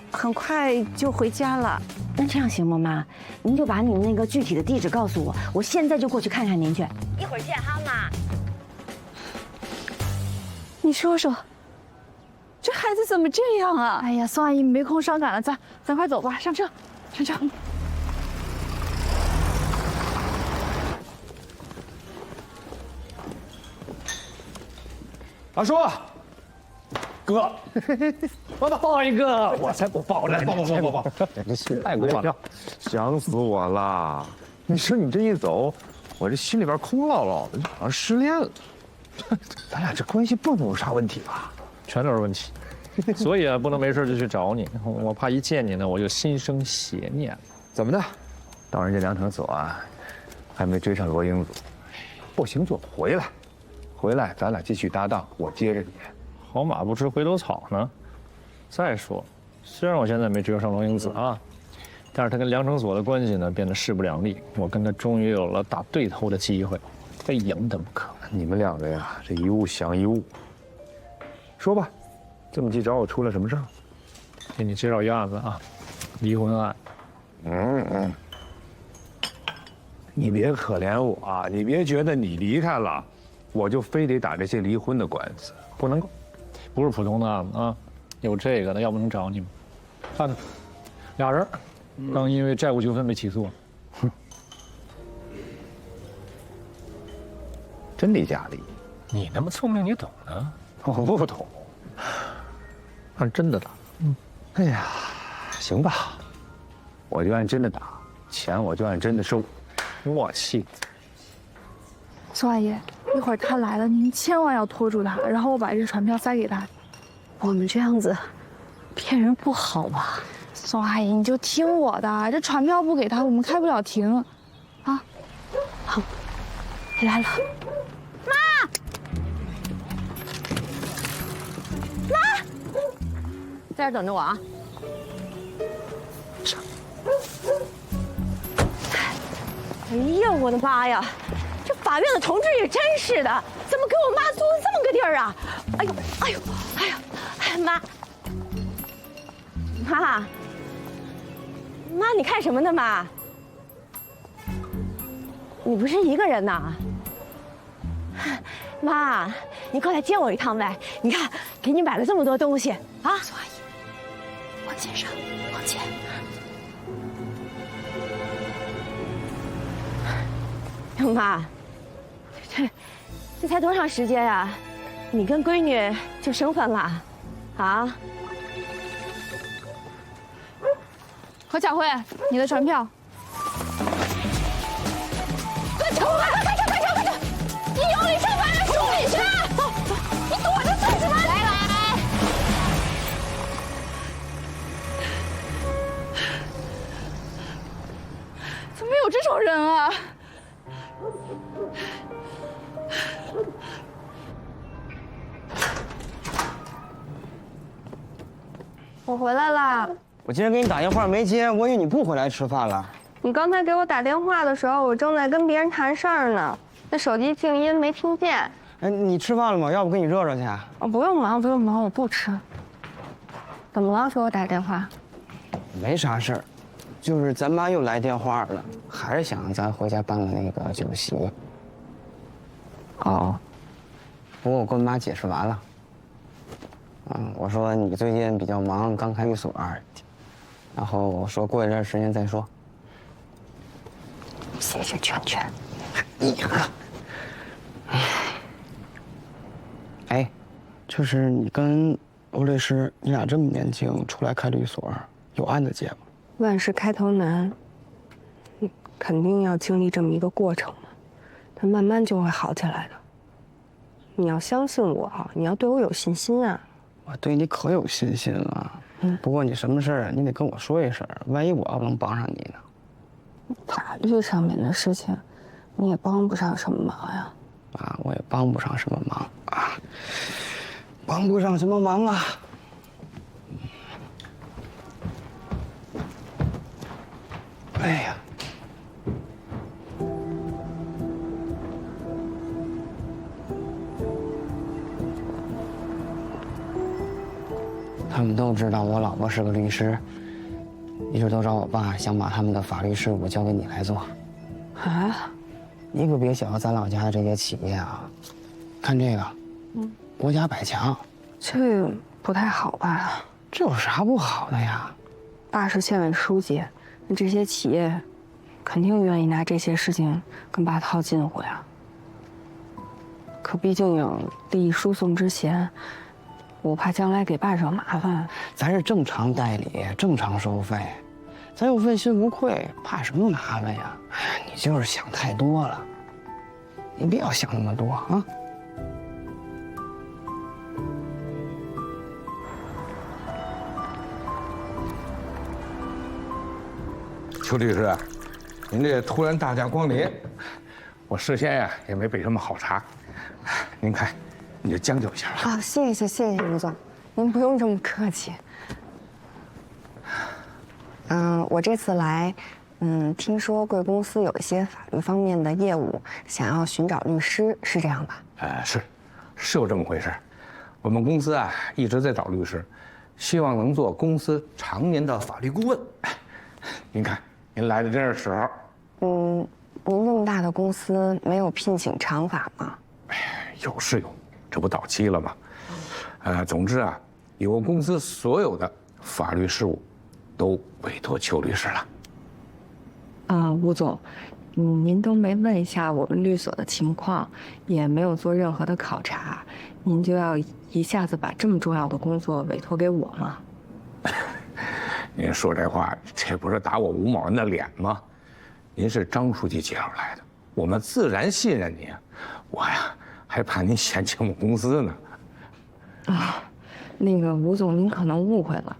很快就回家了。那这样行吗，妈？您就把你那个具体的地址告诉我，我现在就过去看看您去。一会儿见哈，妈。你说说，这孩子怎么这样啊？哎呀，宋阿姨没空伤感了，咱快走吧，上车，上车。阿叔，哥，我抱一个，我才不抱呢！抱！你太过了，想死我了！你说你这一走，我这心里边空落落的，就好像失恋了。咱俩这关系不能有啥问题吧？全都是问题，所以啊，不能没事就去找你。我怕一见你呢，我就心生邪念。怎么的？到人家梁城所啊，还没追上罗英子，不行就回来咱俩继续搭档，我接着你。好马不吃回头草呢。再说，虽然我现在没追上罗英子啊，但是他跟梁城所的关系呢变得势不两立，我跟他终于有了打对头的机会，非赢他不可。你们两个呀，这一物降一物。说吧，这么急找我出了什么事儿？给你介绍一个案子啊，离婚案。你别可怜我啊！你别觉得你离开了，我就非得打这些离婚的官司，不能够。不是普通的案子啊，有这个的，要不能找你吗？看，俩人刚因为债务纠纷被起诉了。真的假的？你那么聪明，你懂呢？我不懂。按真的打。哎呀，行吧，我就按真的打，钱我就按真的收。默契。宋阿姨，一会儿他来了，您千万要拖住他，然后我把这传票塞给他。我们这样子骗人不好吧？宋阿姨，你就听我的，这传票不给他，我们开不了庭，啊。好，来了。妈，在这儿等着我啊！哎呀，我的妈呀！这法院的同志也真是的，怎么给我妈租了这么个地儿啊？哎呦，哎呦，哎呦，哎妈，妈，你看什么呢？妈，你不是一个人呐？妈，你快来接我一趟呗！你看，给你买了这么多东西啊！宋阿姨，往前上，往前。妈，这才多长时间啊？你跟闺女就生分了，啊？何小慧，你的传票。快撤！你有理上法院处理去！走，你躲着干什么？来，怎么有这种人啊？我回来啦。我今天给你打电话没接，我以为你不回来吃饭了。你刚才给我打电话的时候，我正在跟别人谈事儿呢，那手机静音没听见。哎，你吃饭了吗？要不给你热热去？哦，不用忙，不用忙，我不吃。怎么了？给我打电话？没啥事儿，就是咱妈又来电话了，还是想让咱回家办个那个酒席。哦，不过我跟我妈解释完了，我说你最近比较忙，刚开律所，然后我说过一段时间再说。谢谢圈圈。哎，就是你跟欧律师，你俩这么年轻出来开律所，有案子接吗？万事开头难，肯定要经历这么一个过程嘛，但慢慢就会好起来的。你要相信我，你要对我有信心啊！我对你可有信心了。不过你什么事儿你得跟我说一声，万一我要能帮上你呢？法律上面的事情，你也帮不上什么忙呀。我也帮不上什么忙啊，帮不上什么忙啊。哎呀，他们都知道我老婆是个律师，一直都找我爸，想把他们的法律事务交给你来做。啊？你可别小看咱老家的这些企业啊，看这个，国家百强，这不太好吧？这有啥不好的呀？爸是县委书记，那这些企业肯定愿意拿这些事情跟爸套近乎呀。可毕竟有利益输送之嫌，我怕将来给爸惹麻烦。咱是正常代理，正常收费，咱有问心无愧，怕什么麻烦呀？哎呀，你就是想太多了，你不要想那么多啊。邱律师，您这突然大驾光临，我事先呀也没备什么好茶，您看，你就将就一下吧。谢谢吴总，您不用这么客气。我这次来，听说贵公司有一些法律方面的业务，想要寻找律师，是这样吧？是有这么回事。我们公司啊一直在找律师，希望能做公司常年的法律顾问。您看，您来的真是时候。您这么大的公司没有聘请常法吗？有是有，这不到期了吗？总之啊，以我公司所有的法律事务，都委托邱律师了。吴总，您都没问一下我们律所的情况，也没有做任何的考察，您就要一下子把这么重要的工作委托给我吗？您说这话，这不是打我吴某人的脸吗？您是张书记介绍来的，我们自然信任您。我呀，还怕您嫌弃我们公司呢。那个吴总，您可能误会了。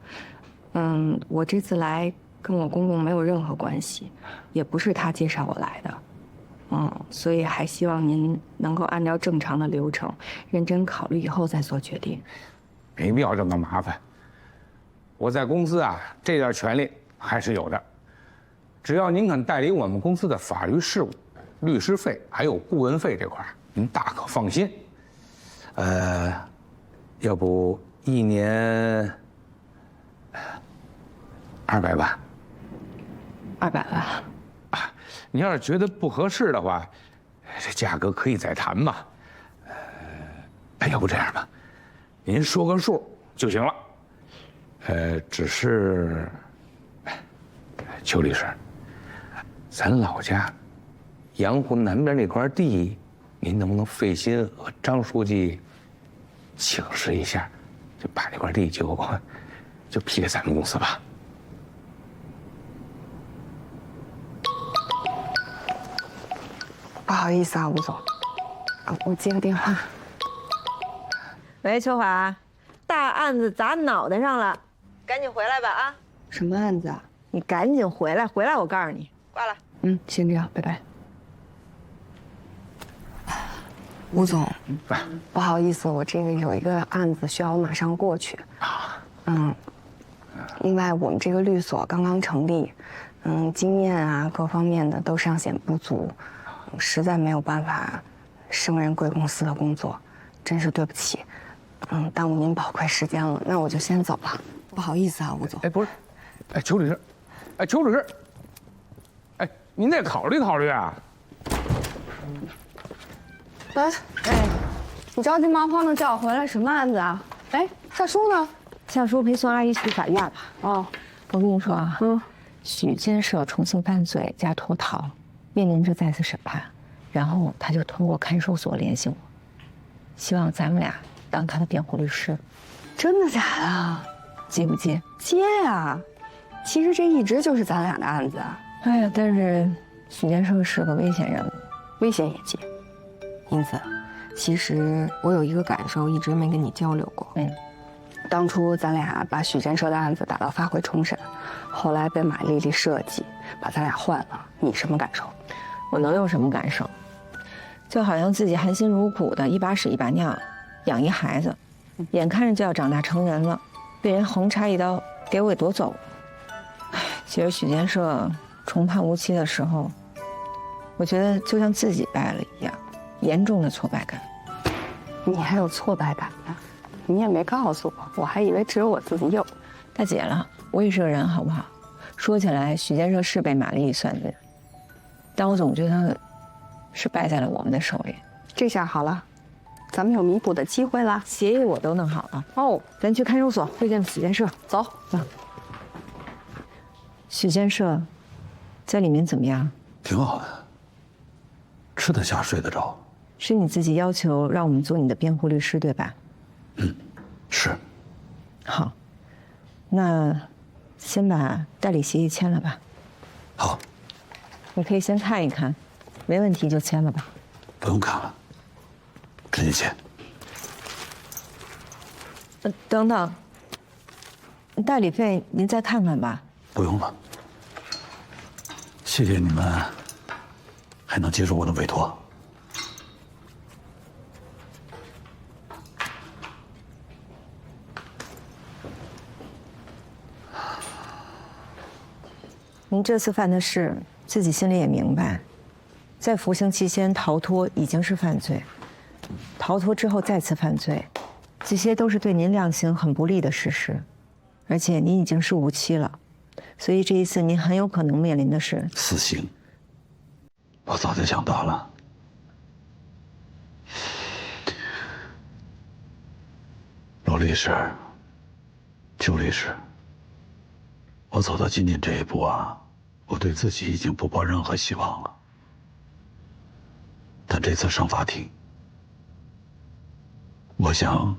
我这次来跟我公公没有任何关系，也不是他介绍我来的。所以还希望您能够按照正常的流程，认真考虑以后再做决定。没必要这么麻烦。我在公司啊，这点权利还是有的。只要您肯代理我们公司的法律事务、律师费还有顾问费这块，您大可放心。要不1年200万？200万？你要是觉得不合适的话，这价格可以再谈嘛。要不这样吧，您说个数就行了。只是，邱律师，咱老家阳湖南边那块地，您能不能费心和张书记请示一下，就把那块地就批给咱们公司吧？不好意思啊，吴总，我接个电话。喂，秋华，大案子砸脑袋上了，赶紧回来吧啊！什么案子啊？你赶紧回来，回来我告诉你。挂了。先这样，拜拜。吴总，不好意思，我这个有一个案子需要我马上过去。另外我们这个律所刚刚成立，经验啊各方面的都尚显不足，实在没有办法胜任贵公司的工作，真是对不起。耽误您宝贵时间了，那我就先走了。不好意思啊，吴总。不是，邱律师，邱律师，您得考虑考虑啊。你着急忙慌的叫我回来，什么案子啊？哎，夏叔呢？夏叔陪宋阿姨去法院了。哦，我跟你说啊，许金社重庆犯罪加脱逃，面临着再次审判，然后他就通过看守所联系我，希望咱们俩当他的辩护律师。真的假的？接不接？接呀！其实这一直就是咱俩的案子啊。哎呀，但是许金社是个危险人物，危险也接。英子，其实我有一个感受一直没跟你交流过。当初咱俩把许建设的案子打到发回重审，后来被马丽丽设计把咱俩换了，你什么感受？我能有什么感受？就好像自己含辛茹苦的一把屎一把尿养一孩子，眼看着就要长大成人了，被人横插一刀给我给夺走。唉，其实许建设重判无期的时候，我觉得就像自己败了一样，严重的挫败感。你还有挫败感呢？你也没告诉我，我还以为只有我自己有。大姐了，我也是个人，好不好？说起来，许建设是被马丽丽算计的，但我总觉得是败在了我们的手里。这下好了，咱们有弥补的机会了。协议我都弄好了。哦，咱去看守所会见许建设。走。许建设在里面怎么样？挺好的，吃得下，睡得着。是你自己要求让我们做你的辩护律师，对吧？是。好，那先把代理协议签了吧。好。你可以先看一看，没问题就签了吧。不用看了，直接签。等等，代理费您再看看吧。不用了，谢谢你们，还能接受我的委托。您这次犯的事，自己心里也明白，在服刑期间逃脱已经是犯罪，逃脱之后再次犯罪，这些都是对您量刑很不利的事实，而且您已经是无期了，所以这一次您很有可能面临的是死刑。我早就想到了。罗律师，邱律师，我走到今天这一步啊，我对自己已经不抱任何希望了。但这次上法庭，我想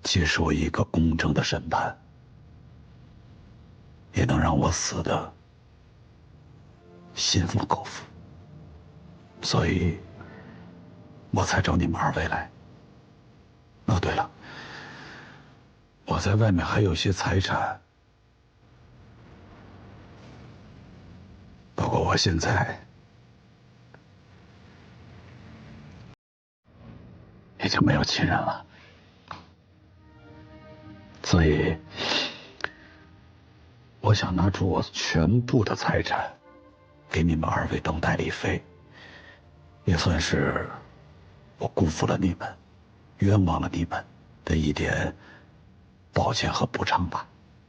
接受一个公正的审判，也能让我死的心服口服，所以我才找你们二位来。哦，对了，我在外面还有些财产，不过我现在已经没有亲人了，所以我想拿出我全部的财产给你们二位当代理费，也算是我辜负了你们，冤枉了你们的一点抱歉和补偿吧。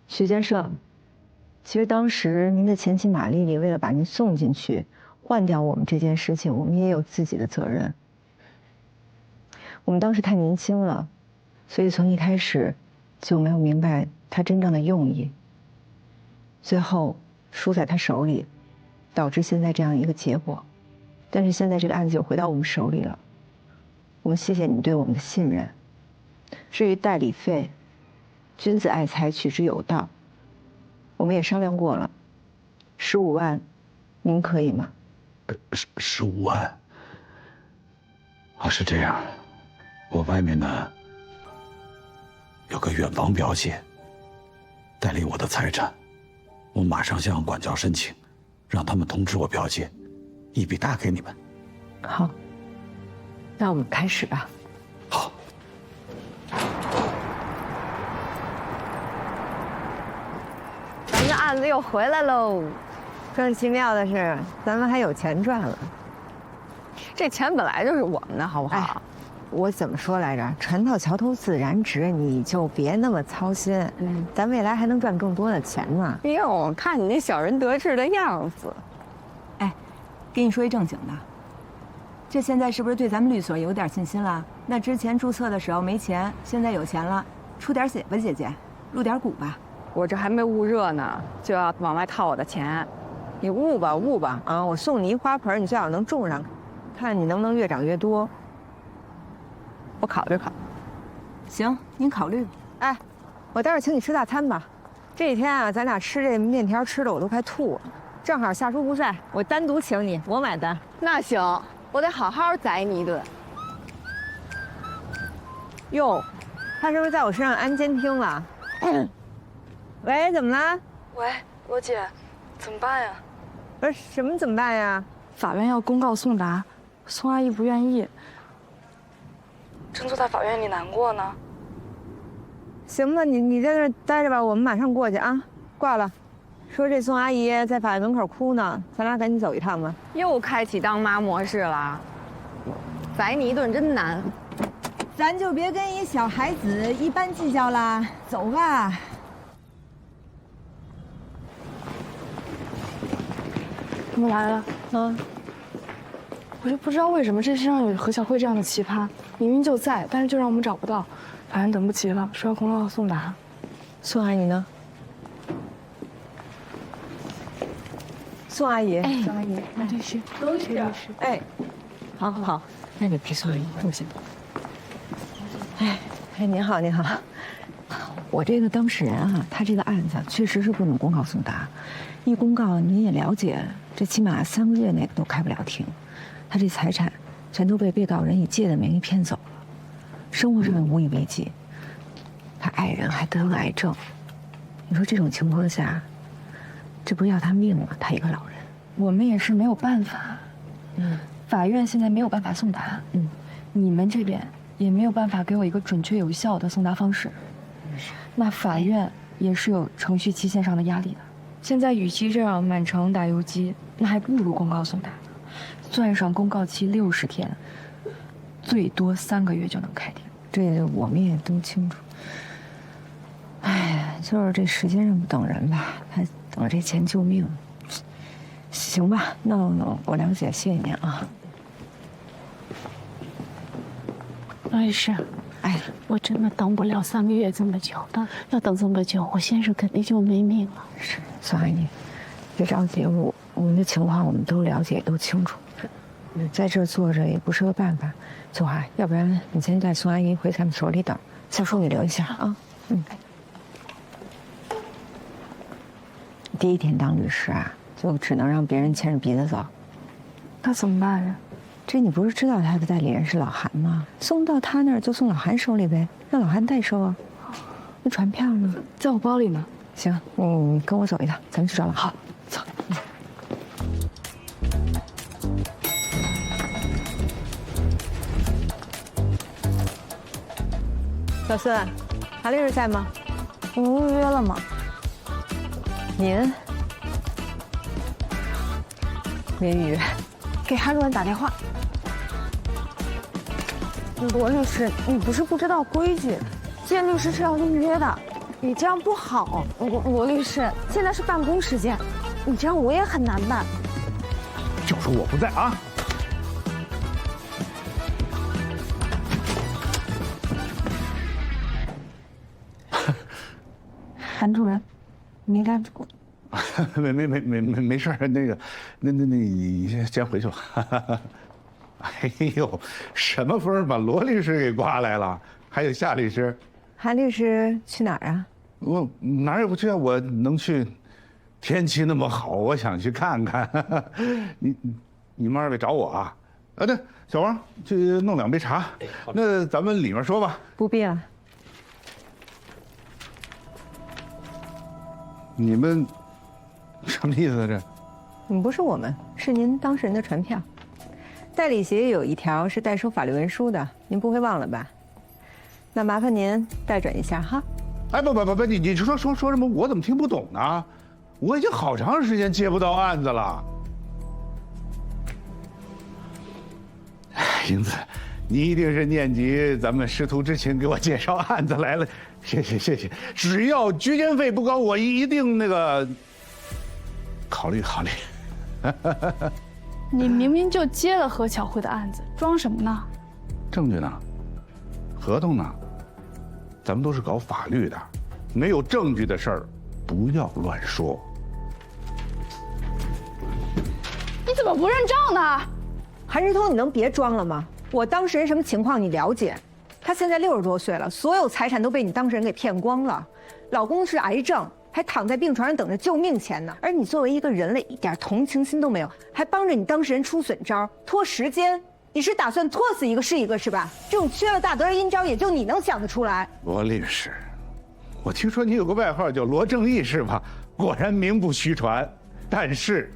许建设，其实当时您的前妻马丽丽为了把您送进去，换掉我们这件事情，我们也有自己的责任。我们当时太年轻了，所以从一开始就没有明白他真正的用意，最后输在他手里，导致现在这样一个结果。但是现在这个案子又回到我们手里了，我们谢谢你对我们的信任。至于代理费，君子爱财，取之有道，我们也商量过了，15万，您可以吗？15万？啊，是这样，我外面呢有个远房表姐代理我的财产，我马上向管教申请，让他们通知我表姐，一笔打给你们。好，那我们开始吧。好。咱们的案子又回来喽，更奇妙的是，咱们还有钱赚了。这钱本来就是我们的，好不好？哎，我怎么说来着？船到桥头自然直，你就别那么操心。咱未来还能赚更多的钱呢。哎呦，我看你那小人得志的样子。哎，跟你说一正经的，这现在是不是对咱们律所有点信心了？那之前注册的时候没钱，现在有钱了，出点血吧，姐姐，入点股吧。我这还没捂热呢，就要往外套我的钱。你捂吧捂吧啊！我送你一花盆，你最好能种上，看你能不能越长越多。我考虑考虑。行，您考虑。哎，我待会儿请你吃大餐吧。这几天啊，咱俩吃这面条吃的我都快吐了。正好下厨不在，我单独请你，我买单。那行，我得好好宰你一顿。哟，他是不是在我身上安监听了？喂，怎么了？喂，罗姐，怎么办呀？不是什么怎么办呀？法院要公告宋达，宋阿姨不愿意。正坐在法院里难过呢。行吧，你在那儿待着吧，我们马上过去啊。挂了。说这宋阿姨在法院门口哭呢，咱俩赶紧走一趟吧。又开启当妈模式了，宰你一顿真难。咱就别跟一小孩子一般计较啦，走吧。我们来了，我就不知道为什么这世上有何小慧这样的奇葩，明明就在，但是就让我们找不到。法院等不及了，说要公告宋达。宋阿姨呢？宋阿姨，宋阿姨，律师，都是律师。哎，好，那你陪宋阿姨坐下。哎，您好，您好。我这个当事人啊，他这个案子确实是不能公告宋达，一公告您也了解，这起码3个月内都开不了庭。他这财产全都被被告人以借的名义骗走了，生活上无以为继。他爱人还得了癌症，你说这种情况下，这不是要他命吗？他一个老人，我们也是没有办法。法院现在没有办法送达。你们这边也没有办法给我一个准确有效的送达方式。那法院也是有程序期限上的压力的。现在与其这样满城打游击，那还不如公告送达。算上公告期60天，最多3个月就能开庭。这我们也都清楚。哎，就是这时间上不等人吧，他等着这钱救命。行吧，那我了解，谢谢您啊。律师，哎，我真的等不了3个月这么久，要等这么久，我先生肯定就没命了。是，宋阿姨，别着急，我们的情况我们都了解，都清楚。在这儿坐着也不是个办法，秋华，要不然你先带宋阿姨回咱们所里等，小叔你留一下啊。第一天当律师啊，就只能让别人牵着鼻子走。那怎么办呀？这你不是知道他的代理人是老韩吗？送到他那儿就送老韩手里呗，让老韩代收啊。那传票呢？在我包里呢。行，你跟我走一趟，咱们去找老韩。好，走。小孙，韩律师在吗？您预约了吗？您没预约，给韩主任打电话。罗律师，你不是不知道规矩，见律师是要预约的，你这样不好。罗律师，现在是办公时间，你这样我也很难办。就说我不在啊。韩主任，您该没事儿，那个，那你先回去吧。哎呦，什么风把罗律师给刮来了？还有夏律师，韩律师去哪儿啊？我哪儿也不去啊，我能去。天气那么好，我想去看看。你们2位找我啊？啊，对，小王去弄2杯茶。那咱们里面说吧。不必了。你们什么意思啊？这？不是我们，是您当事人的传票。代理协议有一条是代收法律文书的，您不会忘了吧？那麻烦您代转一下哈。哎，不，你说什么？我怎么听不懂呢？我已经好长时间接不到案子了。英子，你一定是念及咱们师徒之情，给我介绍案子来了。谢谢，只要居间费不高，我一定那个考虑。你明明就接了何巧慧的案子，装什么呢？证据呢？合同呢？咱们都是搞法律的，没有证据的事儿，不要乱说。你怎么不认账呢？韩志通，你能别装了吗？我当事人什么情况你了解？他现在60多岁了，所有财产都被你当事人给骗光了，老公是癌症，还躺在病床上等着救命钱呢。而你作为一个人类，一点同情心都没有，还帮着你当事人出损招、拖时间。你是打算拖死一个是一个是吧？这种缺了大德的阴招，也就你能想得出来。罗律师，我听说你有个外号叫罗正义是吧？果然名不虚传。但是，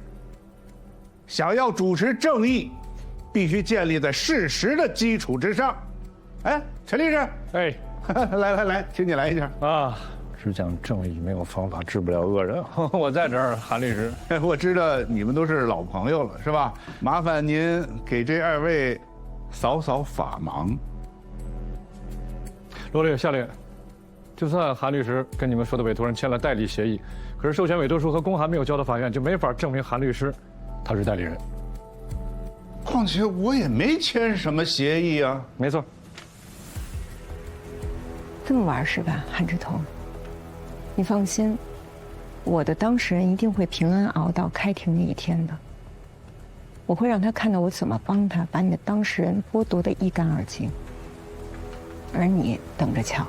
想要主持正义，必须建立在事实的基础之上。哎，陈律师，哎，来，请你来一下啊！只讲正义，没有方法治不了恶人。我在这儿，韩律师。我知道你们都是老朋友了，是吧？麻烦您给这2位扫扫法盲。罗律下令，就算韩律师跟你们说的委托人签了代理协议，可是授权委托书和公函没有交到法院，就没法证明韩律师他是代理人。况且我也没签什么协议啊。没错。这么玩是吧，韩志同？你放心，我的当事人一定会平安熬到开庭那一天的。我会让他看到我怎么帮他把你的当事人剥夺得一干二净，而你等着瞧。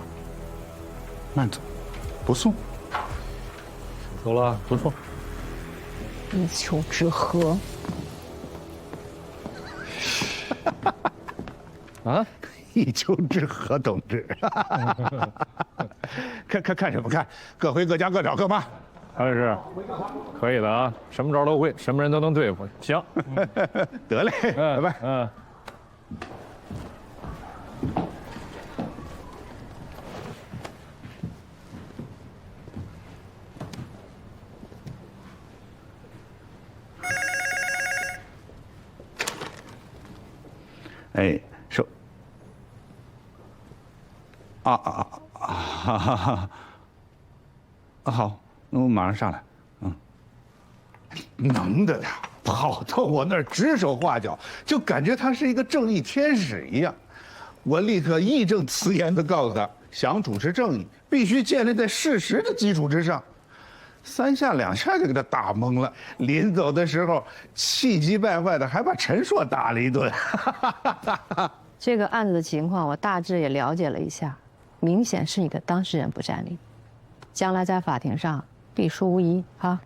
慢走，不送。走了，不送。一丘之貉。啊？一丘之貉，同志。看什么看？各回各家，各找各妈。韩律师，可以的啊，什么招都会，什么人都能对付。行，得嘞，拜拜。哎，说。好，那我马上上来。能的他，跑到我那儿指手画脚，就感觉他是一个正义天使一样。我立刻义正辞严地告诉他，想主持正义，必须建立在事实的基础之上。3下2下就给他打懵了。临走的时候，气急败坏的还把陈硕打了一顿。这个案子的情况，我大致也了解了一下，明显是你的当事人不占理，将来在法庭上必输无疑啊！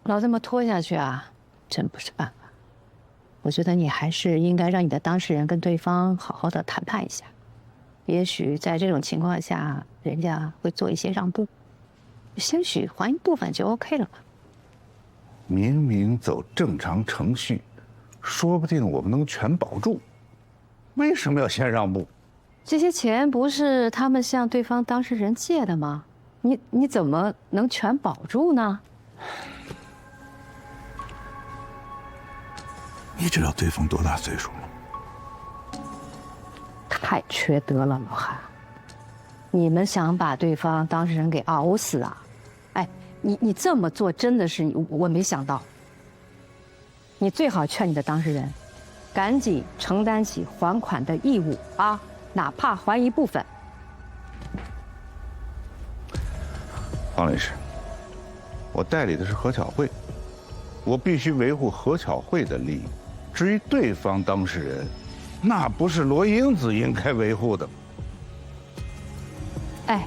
老这么拖下去啊，真不是办法。我觉得你还是应该让你的当事人跟对方好好的谈判一下，也许在这种情况下，人家会做一些让步，兴许还一部分就 OK 了嘛。明明走正常程序，说不定我们能全保住，为什么要先让步？这些钱不是他们向对方当事人借的吗？你怎么能全保住呢？你知道对方多大岁数吗？太缺德了，老韩！你们想把对方当事人给熬死啊？哎，你这么做真的是我没想到。你最好劝你的当事人，赶紧承担起还款的义务啊，哪怕还一部分。方律师，我代理的是何巧慧，我必须维护何巧慧的利益。至于对方当事人，那不是罗英子应该维护的。哎，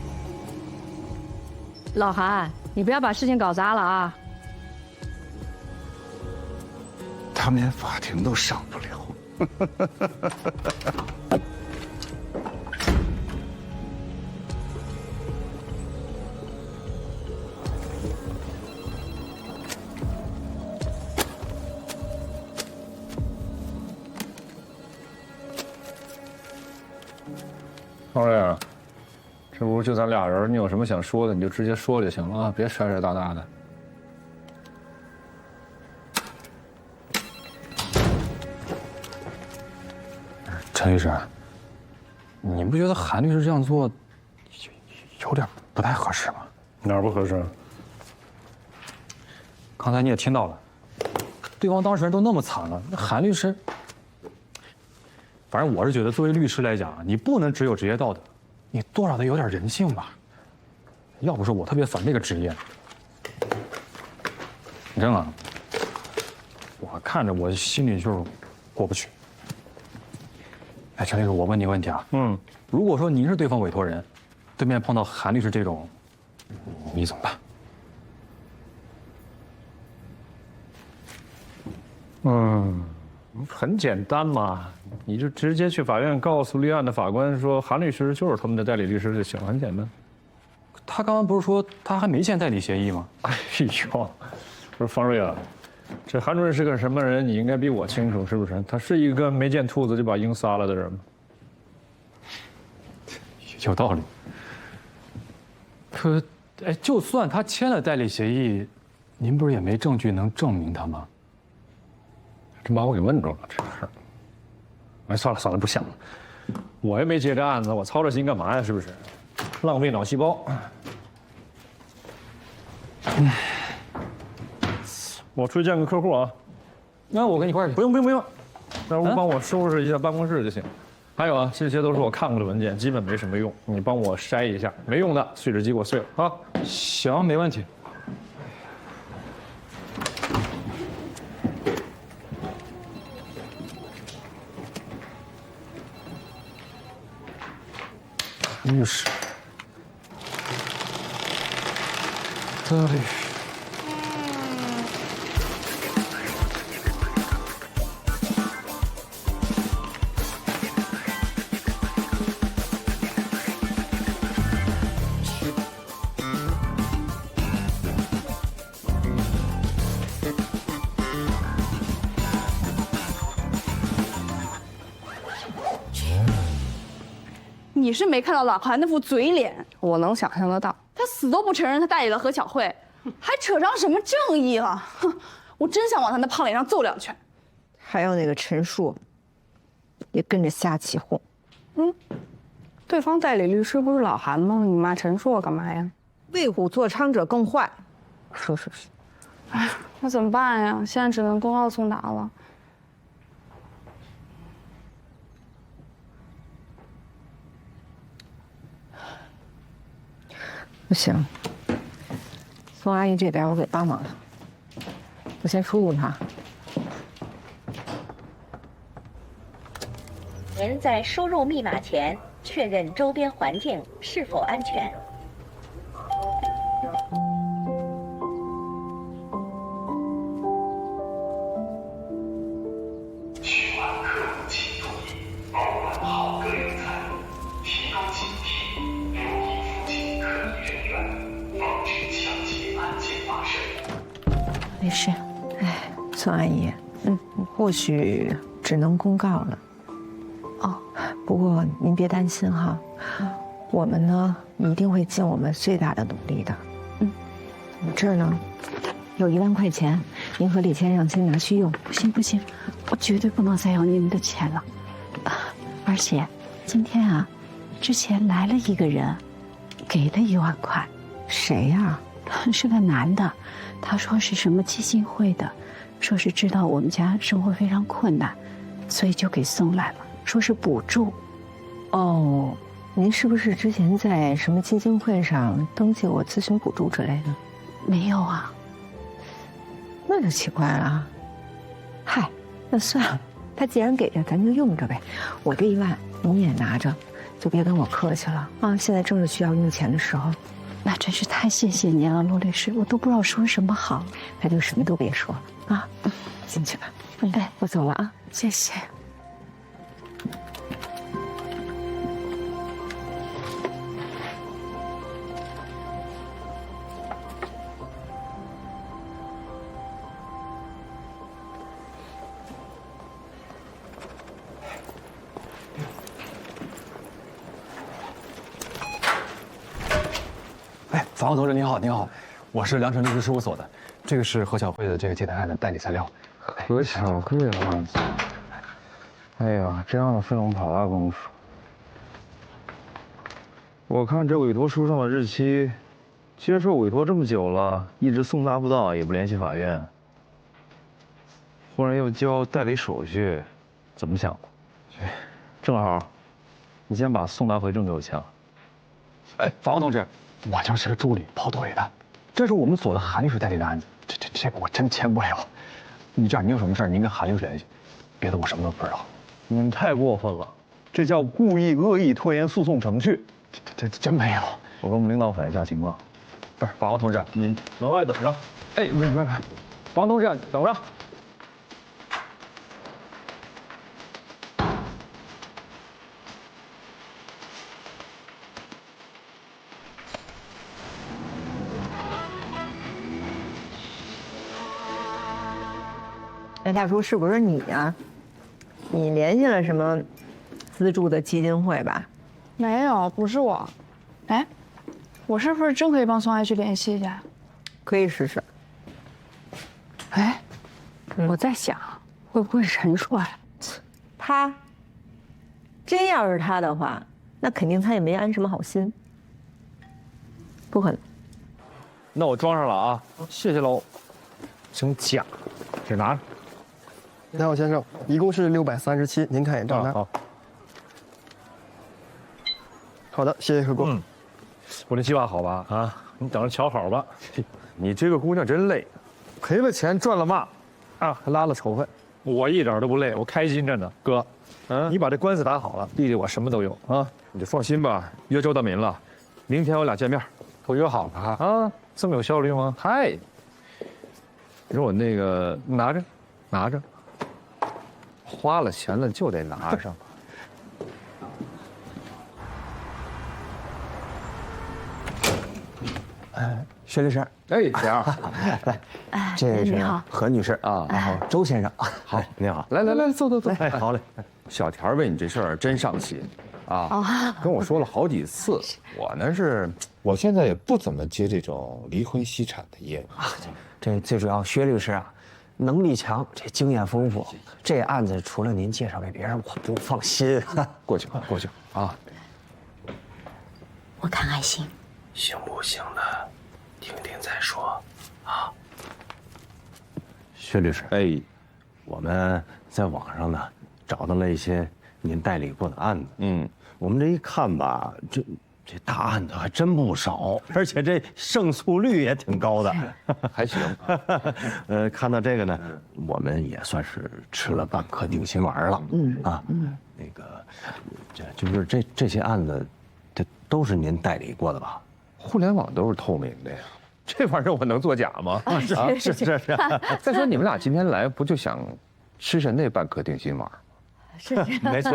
老韩，你不要把事情搞砸了啊！他们连法庭都上不了。方瑞，这屋就咱俩人，你有什么想说的，你就直接说就行了啊，别甩甩大大的。陈律师，你不觉得韩律师这样做有点不太合适吗？哪儿不合适？刚才你也听到了，对方当事人都那么惨了，那韩律师，反正我是觉得，作为律师来讲，你不能只有职业道德，你多少得有点人性吧。要不说我特别烦这个职业。你真啊，我看着我心里就是过不去。哎，陈律师，我问你个问题啊，如果说您是对方委托人，对面碰到韩律师这种，你怎么办？很简单嘛，你就直接去法院告诉立案的法官说韩律师就是他们的代理律师就行了，很简单。他刚刚不是说他还没签代理协议吗？哎呦，不是方瑞啊，这韩主任是个什么人？你应该比我清楚，是不是？他是一个没见兔子就把鹰撒了的人吗？有道理。可，哎，就算他签了代理协议，您不是也没证据能证明他吗？真把我给问住了，这个事儿。哎，算了算了，不想了。我也没接这案子，我操这心干嘛呀？是不是？浪费脑细胞。我出去见个客户啊。那我跟你一块儿去。不用，那我帮我收拾一下办公室就行。还有啊，这些都是我看过的文件，基本没什么用，你帮我筛一下，没用的碎纸机给我碎了啊。行，没问题。律师，这里。你是没看到老韩那副嘴脸，我能想象得到。他死都不承认他代理了何小慧，还扯上什么正义了？哼，我真想往他那胖脸上揍2拳。还有那个陈述，也跟着瞎起哄。对方代理律师不是老韩吗？你骂陈硕干嘛呀？为虎作伥者更坏。是。哎，那怎么办呀？现在只能公告送达了。不行，宋阿姨这边我给帮忙了，我先输入她。您在输入密码前，确认周边环境是否安全。请问客户请注意，保管好个人财物，提高警惕，留意附近可疑人员，防止抢劫案件发生。律师，哎，宋阿姨，或许只能公告了。哦，不过您别担心哈，我们呢一定会尽我们最大的努力的。我这儿呢有1万块钱，您和李先生先拿去用。不行，我绝对不能再要你们的钱了。而且今天啊，之前来了一个人，给了1万块。谁呀？是个男的，他说是什么基金会的，说是知道我们家生活非常困难，所以就给送来了，说是补助。哦，您是不是之前在什么基金会上登记过咨询补助之类的？没有啊。那就奇怪了。嗨，那算了，他既然给着，咱就用着呗。我这1万你也拿着，就别跟我客气了啊！现在正是需要用钱的时候。那真是太谢谢您了，陆律师，我都不知道说什么好。那就什么都别说了啊，进去吧。哎，我走了啊，谢谢。法务同志您好，您好，我是良辰律师事务所的，这个是何小慧的这个借贷案的代理材料。何小慧啊，哎呀，这样的费用好大功夫。我看这委托书上的日期，接受委托这么久了，一直送达不到，也不联系法院。忽然又交代理手续，怎么想？正好，你先把送达回证给我签了。哎，法官同志，我就是个助理跑腿的，这是我们所的韩律师代理的案子，这个我真签不了。你这样，您有什么事儿您跟韩律师联系，别的我什么都不知道。你太过分了，这叫故意恶意拖延诉讼程序。这真没有。我跟我们领导反映一下情况。不是，法官同志，您门外等着。哎，不，法官同志，等着。哎，大叔，是不是你呀？你联系了什么资助的基金会吧？没有，不是我。哎，我是不是真可以帮宋爱去联系一下？可以试试。哎，我在想，会不会是陈硕呀？他真要是他的话，那肯定他也没安什么好心。不可能。那我装上了啊，谢谢喽。真假，这拿着。你好，先生，一共是637，您看一眼账单。好。好的，谢谢客官。我这计划好吧？啊，你等着瞧好吧。你这个姑娘真累，赔了钱赚了骂，啊，还拉了仇恨。我一点都不累，我开心着呢，哥。你把这官司打好了，弟弟我什么都有啊。你就放心吧，约周大民了，明天我俩见面。都约好了啊？这么有效率吗？太。你说我那个拿着，拿着。花了钱了就得拿上。薛律师，哎，田儿，来，这是何女士啊，然后周先生，好，您好，来，坐。哎，好嘞。小田为你这事儿真上心，啊，跟我说了好几次。我现在也不怎么接这种离婚析产的业务。这最主要，薛律师啊，能力强，这经验丰富，这案子除了您介绍给别人，我不放心。过去啊。我看还行。行不行的，听听再说，啊。薛律师，哎，我们在网上呢找到了一些您代理过的案子，我们这一看吧，这大案子还真不少，而且这胜诉率也挺高的，还行。看到这个呢，我们也算是吃了半颗定心丸了，那个，就是这些案子，这都是您代理过的吧？互联网都是透明的呀，这玩意儿我能作假吗？是。再说你们俩今天来，不就想吃人那半颗定心丸？是，没错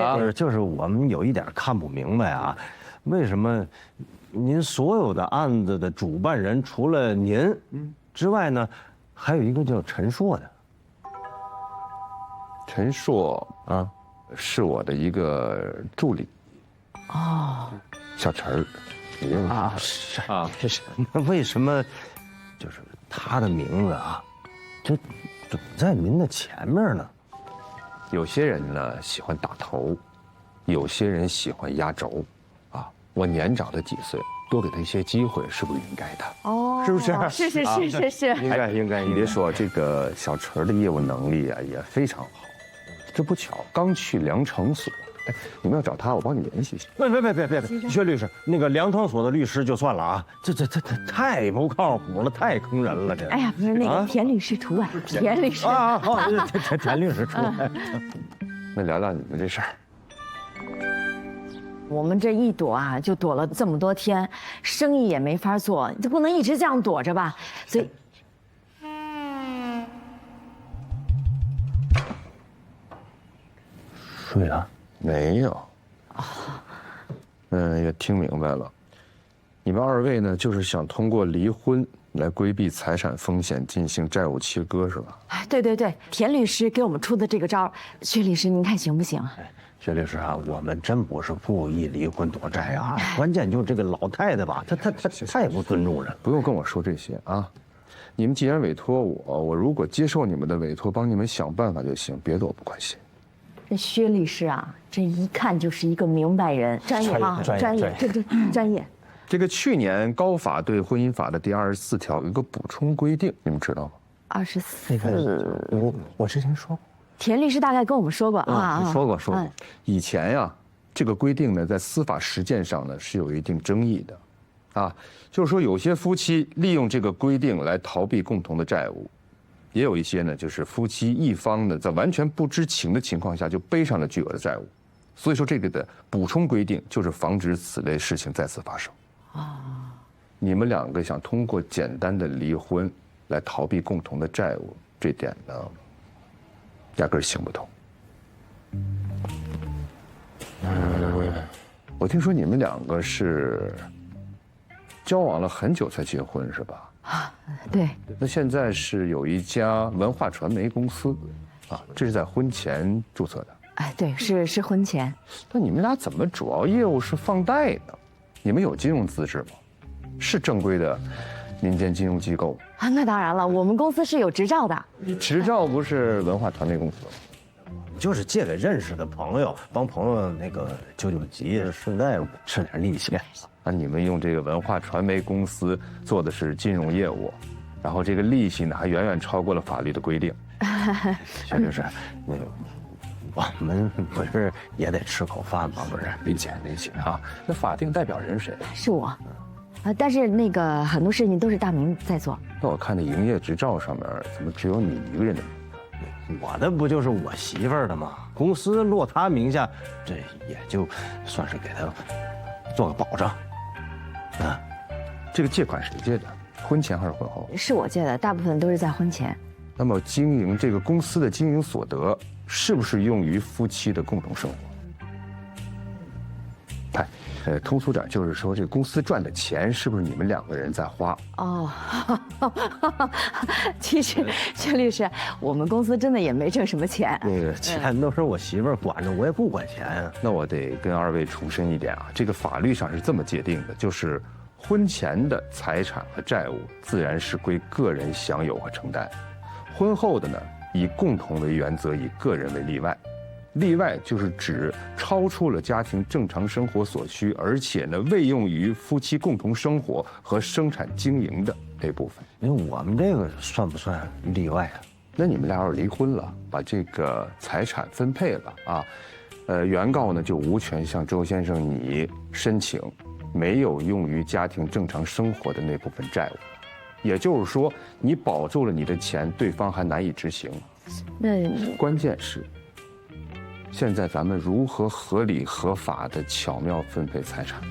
啊，就是我们有一点看不明白啊，为什么您所有的案子的主办人除了您之外呢，还有一个叫陈硕的。陈硕啊，是我的一个助理。哦，小陈儿。是。那为什么就是他的名字啊，就总在您的前面呢？有些人呢喜欢打头，有些人喜欢压轴，啊，我年长他几岁，多给他一些机会是不是应该的？哦，是不是？是。应该。你别说，这个小陈的业务能力啊也非常好。这不巧，刚去量程所。哎，你们要找他，我帮你联系一下。别，薛律师，那个量程所的律师就算了啊，这太不靠谱了，太坑人了，这。哎呀，不是那个田律师除外，田律师田律师除外。那聊聊你们这事儿。我们这一躲啊，就躲了这么多天，生意也没法做，这不能一直这样躲着吧？所以。睡了？没有。也听明白了。你们二位呢，就是想通过离婚来规避财产风险，进行债务切割，是吧？对，田律师给我们出的这个招，薛律师您看行不行？薛律师啊，我们真不是故意离婚躲债啊，关键就是这个老太太吧，她太不尊重人。不用跟我说这些啊，你们既然委托我如果接受你们的委托，帮你们想办法就行，别的我不关心。这薛律师啊，这一看就是一个明白人，专业啊，专业，专业。这个去年高法对婚姻法的第24条有一个补充规定，你们知道吗？ 24。我之前说过，田律师大概跟我们说过啊。说过。以前呀，这个规定呢，在司法实践上呢是有一定争议的，啊，就是说有些夫妻利用这个规定来逃避共同的债务，也有一些呢，就是夫妻一方呢在完全不知情的情况下就背上了巨额的债务。所以说，这个的补充规定就是防止此类事情再次发生。你们两个想通过简单的离婚来逃避共同的债务，这点呢，压根儿行不通。我听说你们两个是交往了很久才结婚，是吧？对。那现在是有一家文化传媒公司，这是在婚前注册的。对，是婚前。那你们俩怎么主要业务是放贷呢？你们有金融资质吗？是正规的民间金融机构吗？那当然了，我们公司是有执照的。执照不是文化传媒公司吗？就是借给认识的朋友，帮朋友那个救急，顺带吃点利息。那你们用这个文化传媒公司做的是金融业务，然后这个利息呢还远远超过了法律的规定。薛律师，那个我们不是也得吃口饭吗？不是，理解啊。那法定代表人是谁？是我，但是那个很多事情都是大明在做。那我看那营业执照上面怎么只有你一个人的名？我的不就是我媳妇儿的吗？公司落她名下，这也就算是给她做个保障。这个借款谁借的？婚前还是婚后？是我借的，大部分都是在婚前。那么经营这个公司的经营所得，是不是用于夫妻的共同生活？通俗点就是说，这个公司赚的钱是不是你们两个人在花？其实薛律师，我们公司真的也没挣什么钱。那个钱都是我媳妇儿管着，我也不管钱啊。那我得跟二位重申一点啊，这个法律上是这么界定的，就是婚前的财产和债务自然是归个人享有和承担，婚后的呢，以共同为原则，以个人为例外。例外就是指超出了家庭正常生活所需，而且呢未用于夫妻共同生活和生产经营的那部分。因为我们这个算不算例外啊？那你们俩要是离婚了，把这个财产分配了啊，原告呢就无权向周先生你申请没有用于家庭正常生活的那部分债务。也就是说，你保住了你的钱，对方还难以执行。那关键是，现在咱们如何合理合法的巧妙分配财产？